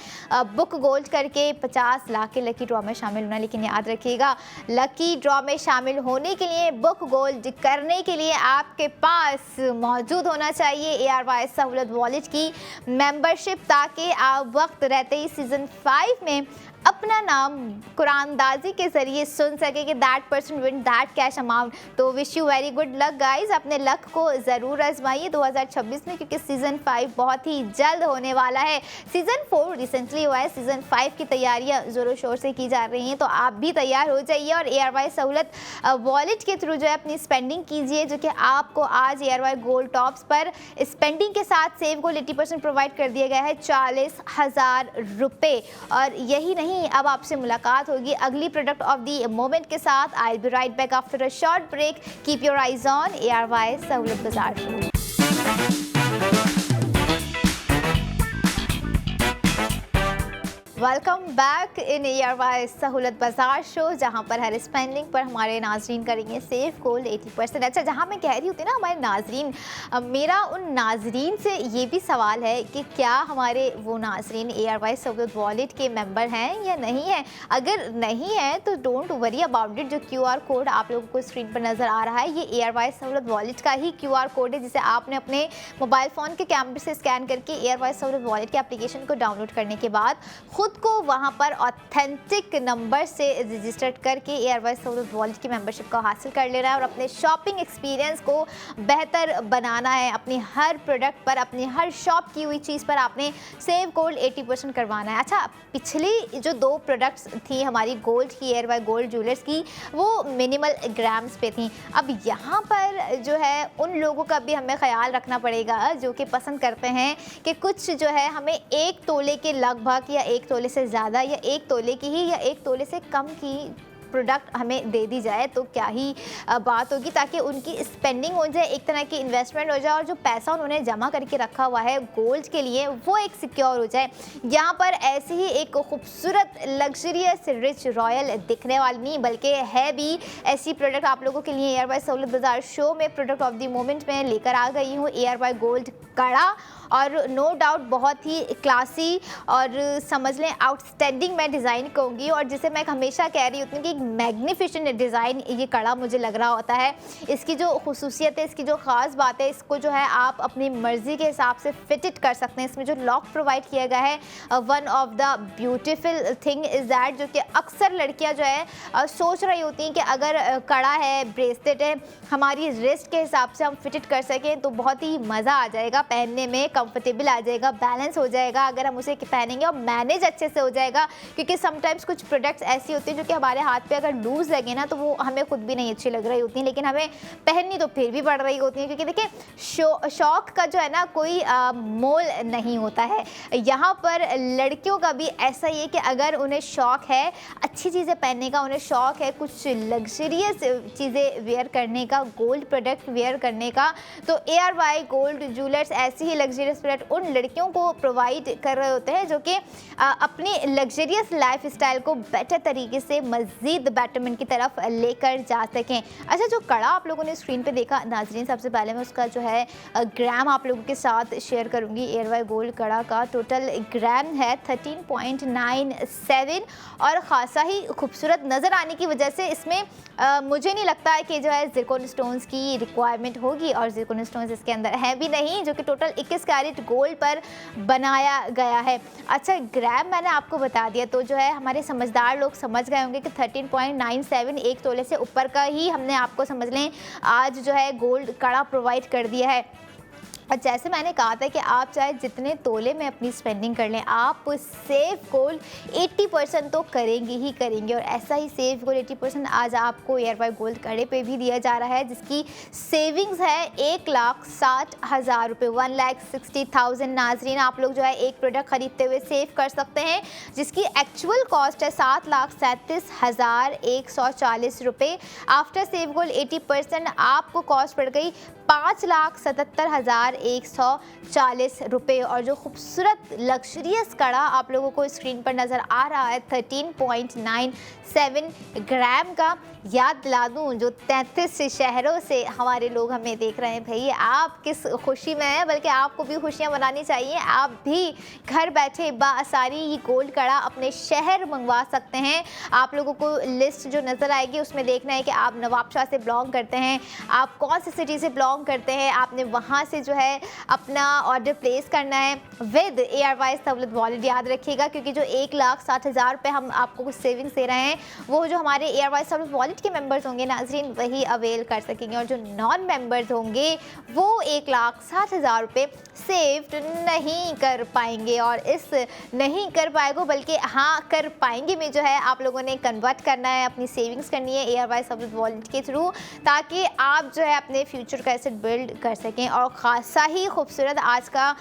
बुक गोल्ड करके 50 लाख के लकी ड्रॉ में शामिल होना। लेकिन याद रखिएगा, लकी ड्रॉ में शामिल होने के लिए, बुक गोल्ड करने के लिए आपके पास मौजूद होना चाहिए एआरवाई सहूलत वॉलेट की मेंबरशिप, ताकि आप वक्त रहते ही सीज़न 5 में अपना नाम कुरानदाजी के जरिए सुन सके कि that person win that cash amount. तो wish you very good luck guys, अपने लक को ज़रूर आजमाइए 2026 में, क्योंकि सीज़न 5 बहुत ही जल्द होने वाला है। सीज़न 4 रिसेंटली हुआ है, सीज़न 5 की तैयारियां ज़ोरों शोर से की जा रही हैं, तो आप भी तैयार हो जाइए और एआरवाई सहूलत वॉलेट के थ्रू जो है अपनी स्पेंडिंग कीजिए, जो कि आपको आज एआरवाई गोल्ड टॉप्स पर स्पेंडिंग के साथ सेव गोल्ड 80% प्रोवाइड कर दिया गया है, 40,000 रुपये। और यही नहीं, अब आपसे मुलाकात होगी अगली प्रोडक्ट ऑफ द मोमेंट के साथ। I will be right back after a short break. Keep your eyes on ARY Sahulat Bazaar show. Welcome back in ARY Sahulat Bazaar show, जहाँ पर हर स्पेंडिंग पर हमारे नाजरीन करेंगे सेव गोल्ड 80%। अच्छा, जहाँ मैं कह रही होती ना हमारे नाजरीन, मेरा उन नाजरीन से ये भी सवाल है कि क्या हमारे वो नाजरीन एआरवाई सहूलत वॉलेट के मेंबर हैं या नहीं है। अगर नहीं है तो डोंट वरी अबाउट इट। जो QR कोड आप लोगों को स्क्रीन पर नज़र आ रहा है, ये एआरवाई सहूलत वॉलेट का ही QR कोड है, जिसे आपने अपने मोबाइल फ़ोन के कैमरे से स्कैन करके एआरवाई सहूलत वॉलेट के एप्लीकेशन को डाउनलोड करने के बाद खुद को वहां पर ऑथेंटिक नंबर से रजिस्टर्ड करके एआरवाई सहूलत वॉलेट की मेंबरशिप को हासिल कर लेना है और अपने शॉपिंग एक्सपीरियंस को बेहतर बनाना है। अपनी हर प्रोडक्ट पर, अपनी हर शॉप की हुई चीज़ पर आपने सेव गोल्ड 80% करवाना है। अच्छा, पिछली जो 2 प्रोडक्ट्स थी हमारी गोल्ड की, एआरवाई गोल्ड ज्वेलर्स की, वो मिनिमल ग्राम्स पे थी। अब यहाँ पर जो है उन लोगों का भी हमें ख्याल रखना पड़ेगा जो कि पसंद करते हैं कि कुछ जो है हमें 1 तोले के लगभग, या 1 तोले से ज़्यादा, या 1 तोले की ही, या 1 तोले से कम की प्रोडक्ट हमें दे दी जाए तो क्या ही बात होगी, ताकि उनकी स्पेंडिंग हो जाए, एक तरह की इन्वेस्टमेंट हो जाए, और जो पैसा उन्होंने जमा करके रखा हुआ है गोल्ड के लिए वो एक सिक्योर हो जाए। यहाँ पर ऐसे ही एक खूबसूरत लग्जरियस रिच रॉयल दिखने वाली नहीं, बल्कि है भी ऐसी प्रोडक्ट आप लोगों के लिए एआरवाई सहूलत बाजार शो में प्रोडक्ट ऑफ द मोमेंट में लेकर आ गई हूँ। एआरवाई गोल्ड कड़ा, और नो डाउट बहुत ही क्लासी और समझ लें आउटस्टैंडिंग मैं डिज़ाइन कहूँगी, और जिसे मैं हमेशा कह रही होती हूँ कि एक मैग्निफिशेंट डिज़ाइन ये कड़ा मुझे लग रहा होता है। इसकी जो खुसूसियत है, इसकी जो ख़ास बात है, इसको जो है आप अपनी मर्ज़ी के हिसाब से फिट कर सकते हैं। इसमें जो लॉक प्रोवाइड किया गया है, one of the beautiful thing is that, जो कि अक्सर लड़कियाँ जो है सोच रही होती हैं कि अगर कड़ा है, ब्रेसलेट है, हमारी रिस्ट के हिसाब से हम फिट कर सकें तो बहुत ही मज़ा आ जाएगा पहनने में, कंफर्टेबल आ जाएगा, बैलेंस हो जाएगा अगर हम उसे पहनेंगे, और मैनेज अच्छे से हो जाएगा। क्योंकि समटाइम्स कुछ प्रोडक्ट्स ऐसी होती हैं जो कि हमारे हाथ पे अगर लूज़ लगे ना तो वो हमें खुद भी नहीं अच्छी लग रही होती हैं, लेकिन हमें पहननी तो फिर भी पड़ रही होती हैं। क्योंकि देखिए शौक का जो है ना कोई मोल नहीं होता है। यहाँ पर लड़कियों का भी ऐसा ही है कि अगर उन्हें शौक है अच्छी चीज़ें पहनने का, उन्हें शौक है कुछ लग्जरियस चीज़ें वेयर करने का, गोल्ड प्रोडक्ट वेयर करने का, तो एआरवाई गोल्ड ज्वेलर्स ऐसी ही लग्जरियस प्रोडक्ट उन लड़कियों को प्रोवाइड कर रहे होते हैं जो कि अपनी लग्जरियस लाइफ स्टाइल को बेटर तरीके से मज़ीद बेटरमेंट की तरफ लेकर जा सकें। अच्छा, जो कड़ा आप लोगों ने स्क्रीन पे देखा नाजरीन, सबसे पहले मैं उसका जो है ग्राम आप लोगों के साथ शेयर करूंगी। एआरवाई गोल्ड कड़ा का टोटल ग्राम है 13.97, और ख़ासा ही खूबसूरत नज़र आने की वजह से इसमें मुझे नहीं लगता है कि जो है ज़िरकोन स्टोन्स की रिक्वायरमेंट होगी, और ज़िरकोन स्टोन्स इसके अंदर है भी नहीं, जो कि टोटल 21 कैरेट गोल्ड पर बनाया गया है। अच्छा, ग्राम मैंने आपको बता दिया, तो जो है हमारे समझदार लोग समझ गए होंगे कि 13.97 एक तोले से ऊपर का ही हमने आपको समझ लें आज जो है गोल्ड कड़ा प्रोवाइड कर दिया है। और जैसे मैंने कहा था कि आप चाहे जितने तोले में अपनी स्पेंडिंग कर लें, आप सेव गोल्ड 80% तो करेंगे ही करेंगे। और ऐसा ही सेव गोल्ड 80% आज आपको एयरवाई गोल्ड कड़े पे भी दिया जा रहा है, जिसकी सेविंग्स है 1,60,000 रुपये, 1,60,000। नाजरीन, आप लोग जो है एक प्रोडक्ट खरीदते हुए सेव कर सकते हैं, जिसकी एक्चुअल कॉस्ट है 7,37,140 रुपये। आफ्टर सेव गोल्ड 80% आपको कॉस्ट पड़ गई 5,77,140 रुपये। और जो खूबसूरत लग्जरियस कड़ा आप लोगों को स्क्रीन पर नज़र आ रहा है 13.97 ग्राम का, याद दिला दूँ जो 33 शहरों से हमारे लोग हमें देख रहे हैं, भाई आप किस खुशी में हैं, बल्कि आपको भी खुशियाँ मनानी चाहिए। आप भी घर बैठे बासानी ये गोल्ड कड़ा अपने शहर मंगवा सकते हैं। आप लोगों को लिस्ट जो नज़र आएगी उसमें देखना है कि आप नवाबशाह से बिलोंग करते हैं, आप कौन सी सिटी से बिलोंग करते हैं, आपने वहाँ से जो है अपना ऑर्डर प्लेस करना है विद ARY सहूलत वॉलेट। याद रखिएगा, क्योंकि जो 1,60,000 रुपये हम आपको कुछ सेविंग्स दे रहे हैं, वो जो हमारे ARY सहूलत वॉलेट के मेंबर्स होंगे नाजरीन वही अवेल कर सकेंगे, और जो नॉन मेंबर्स होंगे वो 1,60,000 रुपये सेव नहीं कर पाएंगे। और इस नहीं कर पाएगो बल्कि हाँ कर पाएंगे में जो है आप लोगों ने कन्वर्ट करना है, अपनी सेविंग्स करनी है ARY सहूलत वॉलेट के थ्रू, ताकि आप जो है अपने फ्यूचर का एसेट बिल्ड कर सकें। और ख़ासा ही खूबसूरत आज का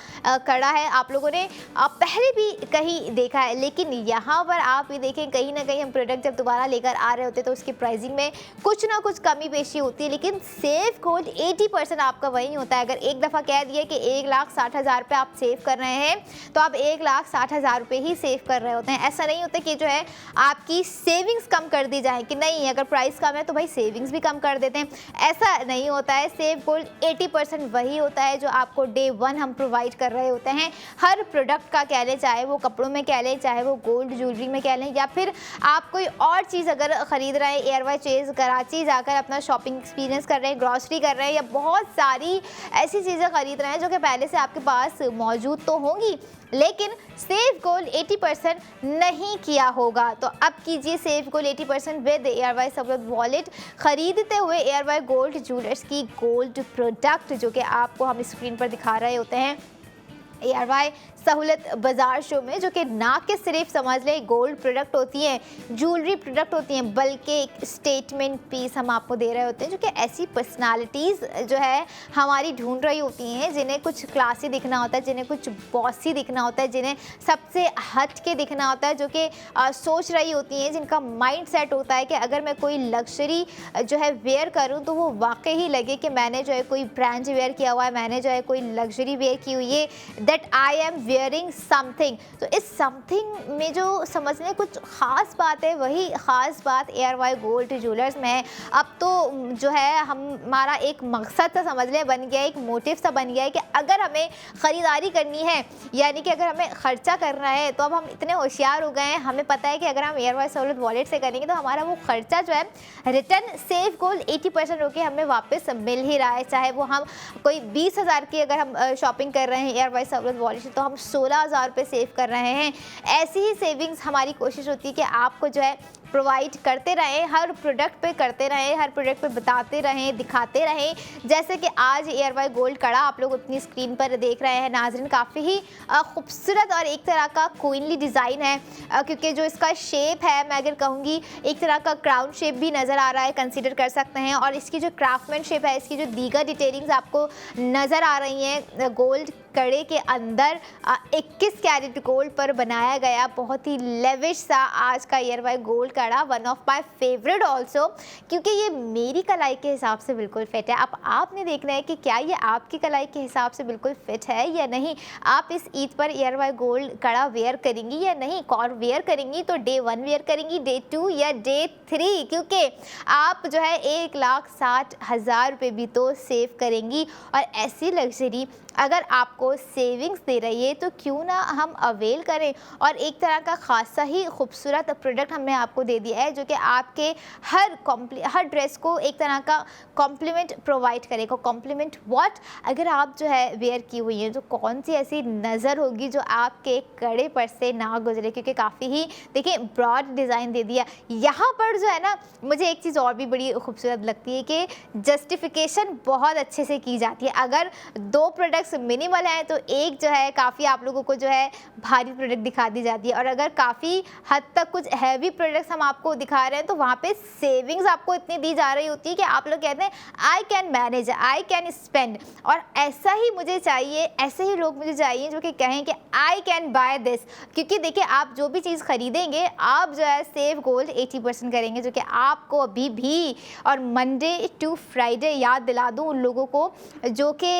कड़ा है, आप लोगों ने पहले भी कहीं देखा है, लेकिन यहाँ पर आप भी देखें कहीं ना कहीं हम प्रोडक्ट जब दोबारा लेकर आ रहे होते तो उसकी प्राइसिंग में कुछ ना कुछ कमी पेशी होती है, लेकिन सेव गोल्ड 80% आपका वही होता है। अगर एक दफ़ा कह दिया कि 1,60,000 रुपये आप सेव कर रहे हैं, तो आप 1,60,000 रुपये ही सेव कर रहे होते हैं। ऐसा नहीं होता कि जो है आपकी सेविंग्स कम कर दी जाए कि नहीं अगर प्राइस कम है तो भाई सेविंग्स भी कम कर देते हैं, ऐसा नहीं होता है। सेव गोल्ड 80% वही होता है जो आपको डे 1 हम प्रोवाइड कर रहे होते हैं। हर प्रोडक्ट का कह लें, चाहे वो कपड़ों में कह लें, चाहे वो गोल्ड ज्वेलरी में कह लें, या फिर आप कोई और चीज़ अगर ख़रीद रहे हैं, एयरवाई चेज़ कराची जाकर अपना शॉपिंग एक्सपीरियंस कर रहे हैं, ग्रॉसरी कर रहे हैं, या बहुत सारी ऐसी चीज़ें ख़रीद रहे हैं जो कि पहले से आपके पास मौजूद तो होंगी, लेकिन सेव गोल्ड 80% नहीं किया होगा, तो अब कीजिए सेव गोल्ड 80% विद ARY सहूलत वॉलेट खरीदते हुए ARY गोल्ड ज्वेलर्स की गोल्ड प्रोडक्ट, जो कि आपको हम स्क्रीन पर दिखा रहे होते हैं ARY सहूलत बाज़ार शो में, जो कि ना कि सिर्फ समझ लें गोल्ड प्रोडक्ट होती हैं, ज्वेलरी प्रोडक्ट होती हैं, बल्कि एक स्टेटमेंट पीस हम आपको दे रहे होते हैं, जो कि ऐसी पर्सनालिटीज़ जो है हमारी ढूंढ रही होती हैं, जिन्हें कुछ क्लासी दिखना होता है, जिन्हें कुछ बॉसी दिखना होता है, जिन्हें सबसे हट के दिखना होता है, जो कि सोच रही होती हैं, जिनका माइंड सेट होता है कि अगर मैं कोई लग्जरी जो है वेयर करूँ तो वो वाकई ही लगे कि मैंने जो है कोई ब्रांड वेयर किया हुआ है, मैंने जो है कोई लग्जरी वेयर की हुई है, that I am wearing something. तो इस समथिंग में जो समझने कुछ ख़ास बात है, वही ख़ास बात ARY गोल्ड ज्वेलर्स में है। अब तो जो है हमारा एक मकसद सा समझ लें बन गया है, एक मोटिव सा बन गया है कि अगर हमें ख़रीदारी करनी है, यानी कि अगर हमें ख़र्चा करना है, तो अब हम इतने होशियार हो गए हैं, हमें पता है कि अगर हम ARY सहूलत वॉलेट से करेंगे तो हमारा वो ख़र्चा जो है रिटर्न सेव गोल्ड 80% होकर हमें वापस मिल ही रहा है। चाहे वो हम कोई 20,000 की अगर हम शॉपिंग कर रहे हैं ARY सहूलत वॉलेट से, तो हम 16,000 रुपये सेव कर रहे हैं। ऐसी ही सेविंग्स हमारी कोशिश होती है कि आपको जो है प्रोवाइड करते रहें, हर प्रोडक्ट पे करते रहें, हर प्रोडक्ट पे बताते रहें, दिखाते रहें। जैसे कि आज ARY गोल्ड कड़ा आप लोग अपनी स्क्रीन पर देख रहे हैं नाज़रीन, काफ़ी ही खूबसूरत और एक तरह का क्वीनली डिज़ाइन है, क्योंकि जो इसका शेप है मैं अगर कहूँगी एक तरह का क्राउन शेप भी नज़र आ रहा है, कंसीडर कर सकते हैं। और इसकी जो क्राफ्टमैनशिप है, इसकी जो दीगर डिटेलिंग्स आपको नज़र आ रही हैं गोल्ड कड़े के अंदर 21 कैरेट गोल्ड पर बनाया गया बहुत ही लेविश सा आज का ARY गोल्ड कड़ा, one of my favourite also, क्योंकि ये मेरी कलाई के हिसाब से बिल्कुल फिट है। अब आपने देखना है कि क्या ये आपकी कलाई के हिसाब से बिल्कुल फिट है या नहीं। आप इस ईद पर ARY गोल्ड कड़ा वेयर करेंगी या नहीं, और वेयर करेंगी तो डे 1 वेयर करेंगी, डे 2 या डे 3, क्योंकि आप जो है 1,60,000 रुपये भी तो सेव करेंगी। और ऐसी लग्जरी अगर आपको सेविंग्स दे रही है तो क्यों ना हम अवेल करें। और एक तरह का खासा ही खूबसूरत प्रोडक्ट हमने आपको दे दिया है जो कि आपके हर ड्रेस को एक तरह का कॉम्प्लीमेंट प्रोवाइड करेगा। कॉम्प्लीमेंट व्हाट, अगर आप जो है वेयर की हुई हैं तो कौन सी ऐसी नज़र होगी जो आपके कड़े पर से ना गुजरे, क्योंकि काफ़ी ही देखिए ब्रॉड डिज़ाइन दे दिया। यहाँ पर जो है ना मुझे एक चीज़ और भी बड़ी खूबसूरत लगती है कि जस्टिफिकेशन बहुत अच्छे से की जाती है। अगर दो प्रोडक्ट्स मिनिमल हैं तो एक जो है काफ़ी आप लोगों को जो है भारी प्रोडक्ट दिखा दी जाती है, और अगर काफ़ी हद तक कुछ हैवी प्रोडक्ट्स हम आपको दिखा रहे हैं तो वहाँ पे सेविंग्स आपको इतनी दी जा रही होती है कि आप लोग कहते हैं I can manage, I can spend. और ऐसा ही मुझे चाहिए, ऐसे ही लोग मुझे चाहिए जो कि कहें कि आई कैन बाय दिस। क्योंकि देखिए आप जो भी चीज़ खरीदेंगे आप जो है सेव गोल्ड 80% करेंगे, जो कि आपको अभी भी और मंडे टू फ्राइडे याद दिला दूँ उन लोगों को जो कि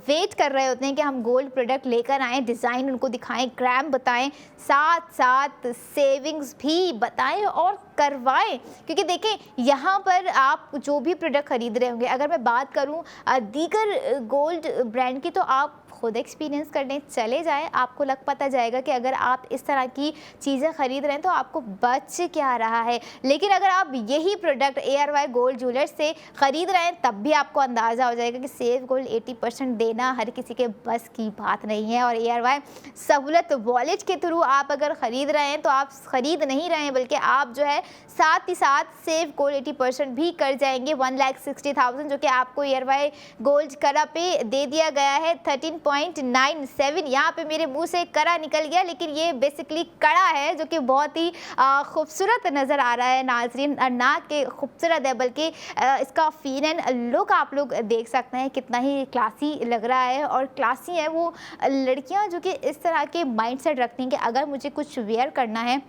वेट कर रहे होते हैं कि हम गोल्ड प्रोडक्ट लेकर आएँ, डिज़ाइन उनको दिखाएं, ग्राम बताएं, साथ साथ सेविंग्स भी बताएं और करवाएं। क्योंकि देखें यहाँ पर आप जो भी प्रोडक्ट खरीद रहे होंगे, अगर मैं बात करूँ दीगर गोल्ड ब्रांड की, तो आप खुद एक्सपीरियंस करने चले जाएं, आपको लग पता जाएगा कि अगर आप इस तरह की चीज़ें खरीद रहे हैं तो आपको बच क्या रहा है। लेकिन अगर आप यही प्रोडक्ट ARY गोल्ड ज्वेलर्स से ख़रीद रहे हैं तब भी आपको अंदाज़ा हो जाएगा कि सेव गोल्ड 80% देना हर किसी के बस की बात नहीं है। और ARY सहूलत वॉलेट के थ्रू आप अगर ख़रीद रहे हैं तो आप ख़रीद नहीं रहे हैं, बल्कि आप जो है साथ ही साथ सेव गोल्ड 80% भी कर जाएंगे। 1,60,000 जो कि आपको ARY गोल्ड करा पे दे दिया गया है 13.97। यहाँ पे मेरे मुंह से कड़ा निकल गया, लेकिन ये बेसिकली कड़ा है जो कि बहुत ही खूबसूरत नज़र आ रहा है नाज़रीन। ना कि खूबसूरत है बल्कि इसका फील एंड लुक आप लोग देख सकते हैं कितना ही क्लासी लग रहा है। और क्लासी है वो लड़कियाँ जो कि इस तरह के माइंडसेट रखती हैं कि अगर मुझे कुछ वेयर करना है,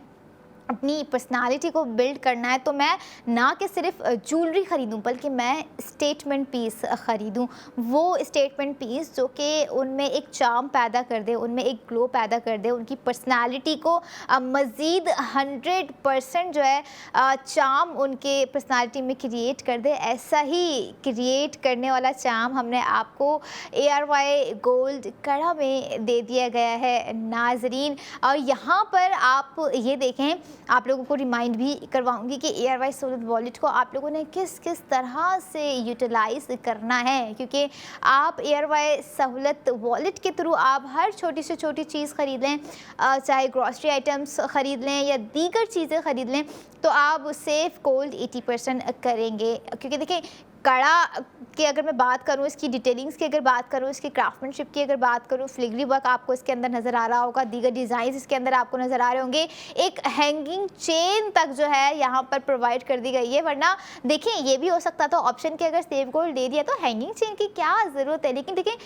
अपनी पर्सनालिटी को बिल्ड करना है, तो मैं ना कि सिर्फ ज्वेलरी ख़रीदूँ बल्कि मैं स्टेटमेंट पीस ख़रीदूँ। वो स्टेटमेंट पीस जो कि उनमें एक चार्म पैदा कर दे, उनमें एक ग्लो पैदा कर दे, उनकी पर्सनालिटी को मज़ीद 100% जो है चार्म उनके पर्सनालिटी में क्रिएट कर दे। ऐसा ही क्रिएट करने वाला चार्म हमने आपको ARY गोल्ड कड़ा में दे दिया गया है नाजरीन। और यहाँ पर आप ये देखें, आप लोगों को रिमाइंड भी करवाऊंगी कि ARY सहूलत वॉलेट को आप लोगों ने किस किस तरह से यूटिलाइज करना है। क्योंकि आप ARY सहूलत वॉलेट के थ्रू आप हर छोटी से छोटी चीज़ ख़रीद लें, चाहे ग्रॉसरी आइटम्स ख़रीद लें या दीगर चीज़ें ख़रीद लें, तो आप सेव गोल्ड 80% करेंगे। क्योंकि देखिए कड़ा की अगर मैं बात करूँ, इसकी डिटेलिंग्स की अगर बात करूँ, इसकी क्राफ्टमैनशिप की अगर बात करूँ, फिलिग्री वर्क आपको इसके अंदर नज़र आ रहा होगा, दीगर डिज़ाइन इसके अंदर आपको नज़र आ रहे होंगे, एक हैंगिंग चेन तक जो है यहाँ पर प्रोवाइड कर दी गई है। वरना देखिए ये भी हो सकता था ऑप्शन के अगर सेव गोल्ड दे दिया तो हैंगिंग चेन की क्या ज़रूरत है। लेकिन देखिए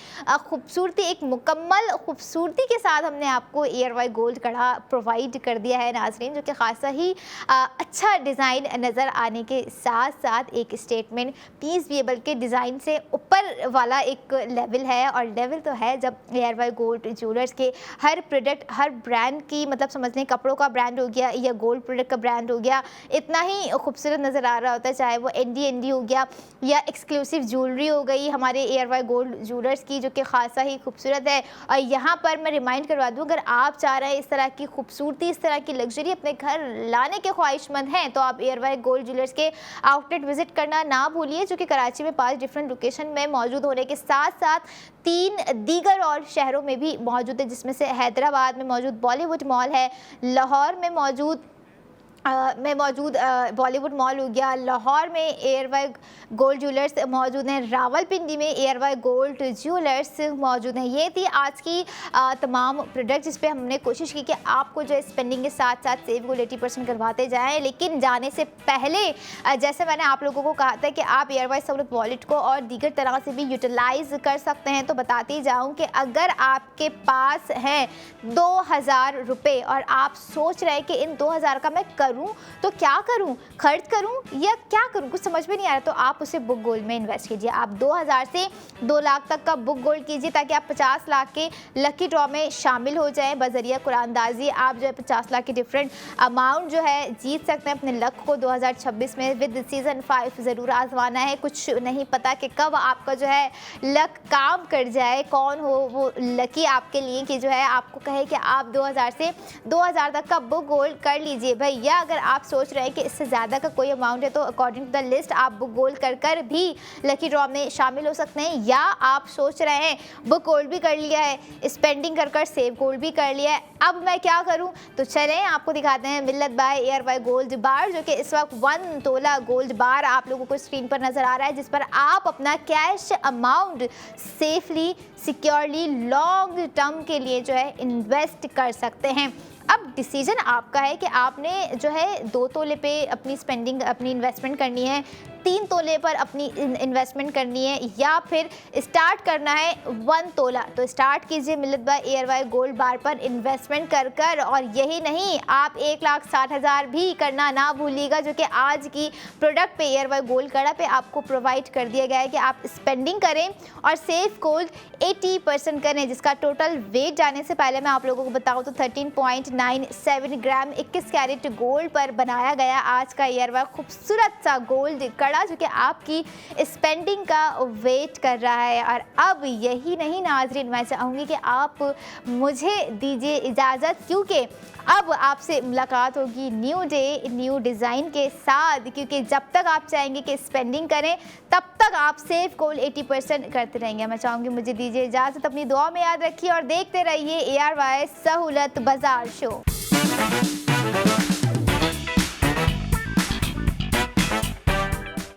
खूबसूरती, एक मुकम्मल खूबसूरती के साथ हमने आपको ARY गोल्ड कड़ा प्रोवाइड कर दिया है नाज़रीन, जो कि खासा ही अच्छा डिज़ाइन नज़र आने के साथ साथ एक स्टेटमेंट पीस भी है, बल्कि डिज़ाइन से ऊपर वाला एक लेवल है। और लेवल तो है जब ARY गोल्ड ज्वेलर्स के हर प्रोडक्ट, हर ब्रांड की, मतलब समझ लें कपड़ों का ब्रांड हो गया या गोल्ड प्रोडक्ट का ब्रांड हो गया, इतना ही खूबसूरत नज़र आ रहा होता है। चाहे वो ND हो गया या एक्सक्लूसिव ज्वेलरी हो गई हमारे ARY गोल्ड ज्वेलर्स की, जो कि खासा ही खूबसूरत है। और यहाँ पर मैं रिमाइंड करवा दूँ, अगर आप चाह रहे हैं इस तरह की खूबसूरती, इस तरह की लग्जरी अपने घर लाने के ख्वाहिशमंद हैं, तो आप ARY गोल्ड ज्वेलर्स के आउटलेट विजिट करना ना भूलिए, जो कि कराची में 5 डिफरेंट लोकेशन में मौजूद होने के साथ साथ 3 दीगर और शहरों में भी मौजूद है, जिसमें से हैदराबाद में मौजूद बॉलीवुड मॉल है, लाहौर में मौजूद बॉलीवुड मॉल हो गया, लाहौर में ARY गोल्ड ज्वेलर्स मौजूद हैं, रावलपिंडी में ARY गोल्ड ज्वेलर्स मौजूद हैं। ये थी आज की तमाम प्रोडक्ट जिस पे हमने कोशिश की कि आपको जो है स्पेंडिंग के साथ साथ सेव गोल्ड 80% करवाते जाएं। लेकिन जाने से पहले जैसे मैंने आप लोगों को कहा था कि आप ARY सहूलत वॉलेट को और दीगर तरह से भी यूटिलाइज कर सकते हैं, तो बताती जाऊँ कि अगर आपके पास हैं 2000 रुपये और आप सोच रहे हैं कि इन 2000 का मैं करूँ करूं तो क्या करूं, खर्च करूं या क्या करूं, कुछ समझ में नहीं आ रहा, तो आप उसे बुक गोल्ड में इन्वेस्ट कीजिए। आप 2000 से 2 लाख तक का बुक गोल्ड कीजिए ताकि आप 50 लाख के लकी ड्रॉ में शामिल हो जाएं। बजरिया कुरानदाजी आप जो है 50 लाख की डिफरेंट अमाउंट जो है जीत सकते हैं। अपने लक को 2026 में विद सीजन 5 ज़रूर आजमाना है। कुछ नहीं पता कि कब आपका जो है लक काम कर जाए, कौन हो वो लकी आपके लिए कि जो है आपको कहे कि आप 2000 से 2000 तक का बुक गोल्ड कर लीजिए भैया। अगर आप सोच रहे हैं कि इससे ज़्यादा का कोई अमाउंट है तो अकॉर्डिंग टू द लिस्ट आप बुक गोल्ड कर भी लकी ड्रॉ में शामिल हो सकते हैं, या आप सोच रहे हैं बुक गोल्ड भी कर लिया है, स्पेंडिंग कर सेव गोल्ड भी कर लिया है, अब मैं क्या करूं, तो चलें आपको दिखाते हैं मिल्लत बाय ARY गोल्ड बार, जो कि इस वक्त 1 तोला गोल्ड बार आप लोगों को स्क्रीन पर नजर आ रहा है, जिस पर आप अपना cash amount safely securely long term के लिए जो है इन्वेस्ट कर सकते हैं। अब डिसीजन आपका है कि आपने जो है 2 तोले पे अपनी स्पेंडिंग अपनी इन्वेस्टमेंट करनी है, 3 तोले पर अपनी इन्वेस्टमेंट करनी है, या फिर स्टार्ट करना है 1 तोला। तो स्टार्ट कीजिए मिल्लत बाय ARY गोल्ड बार पर इन्वेस्टमेंट कर और यही नहीं, आप 1,60,000 भी करना ना भूलिएगा, जो कि आज की प्रोडक्ट पे ARY गोल्ड कड़ा पे आपको प्रोवाइड कर दिया गया है कि आप स्पेंडिंग करें और सेफ गोल्ड 80% करें, जिसका टोटल वेट जाने से पहले मैं आप लोगों को बताऊं तो 13.97 ग्राम 21 कैरेट गोल्ड पर बनाया गया आज का ARY खूबसूरत सा गोल्ड कड़ा, जो कि आपकी स्पेंडिंग का वेट कर रहा है। और अब यही नहीं नाज़रीन, मैं चाहूँगी कि आप मुझे दीजिए इजाज़त, क्योंकि अब आपसे मुलाकात होगी न्यू डे न्यू डिज़ाइन के साथ, क्योंकि जब तक आप चाहेंगे कि स्पेंडिंग करें तब तक आप सेफ गोल्ड 80% करते रहेंगे। मैं चाहूँगी मुझे दीजिए इजाज़त, अपनी दुआ में याद रखिए और देखते रहिए ARY सहूलत बाजार शो।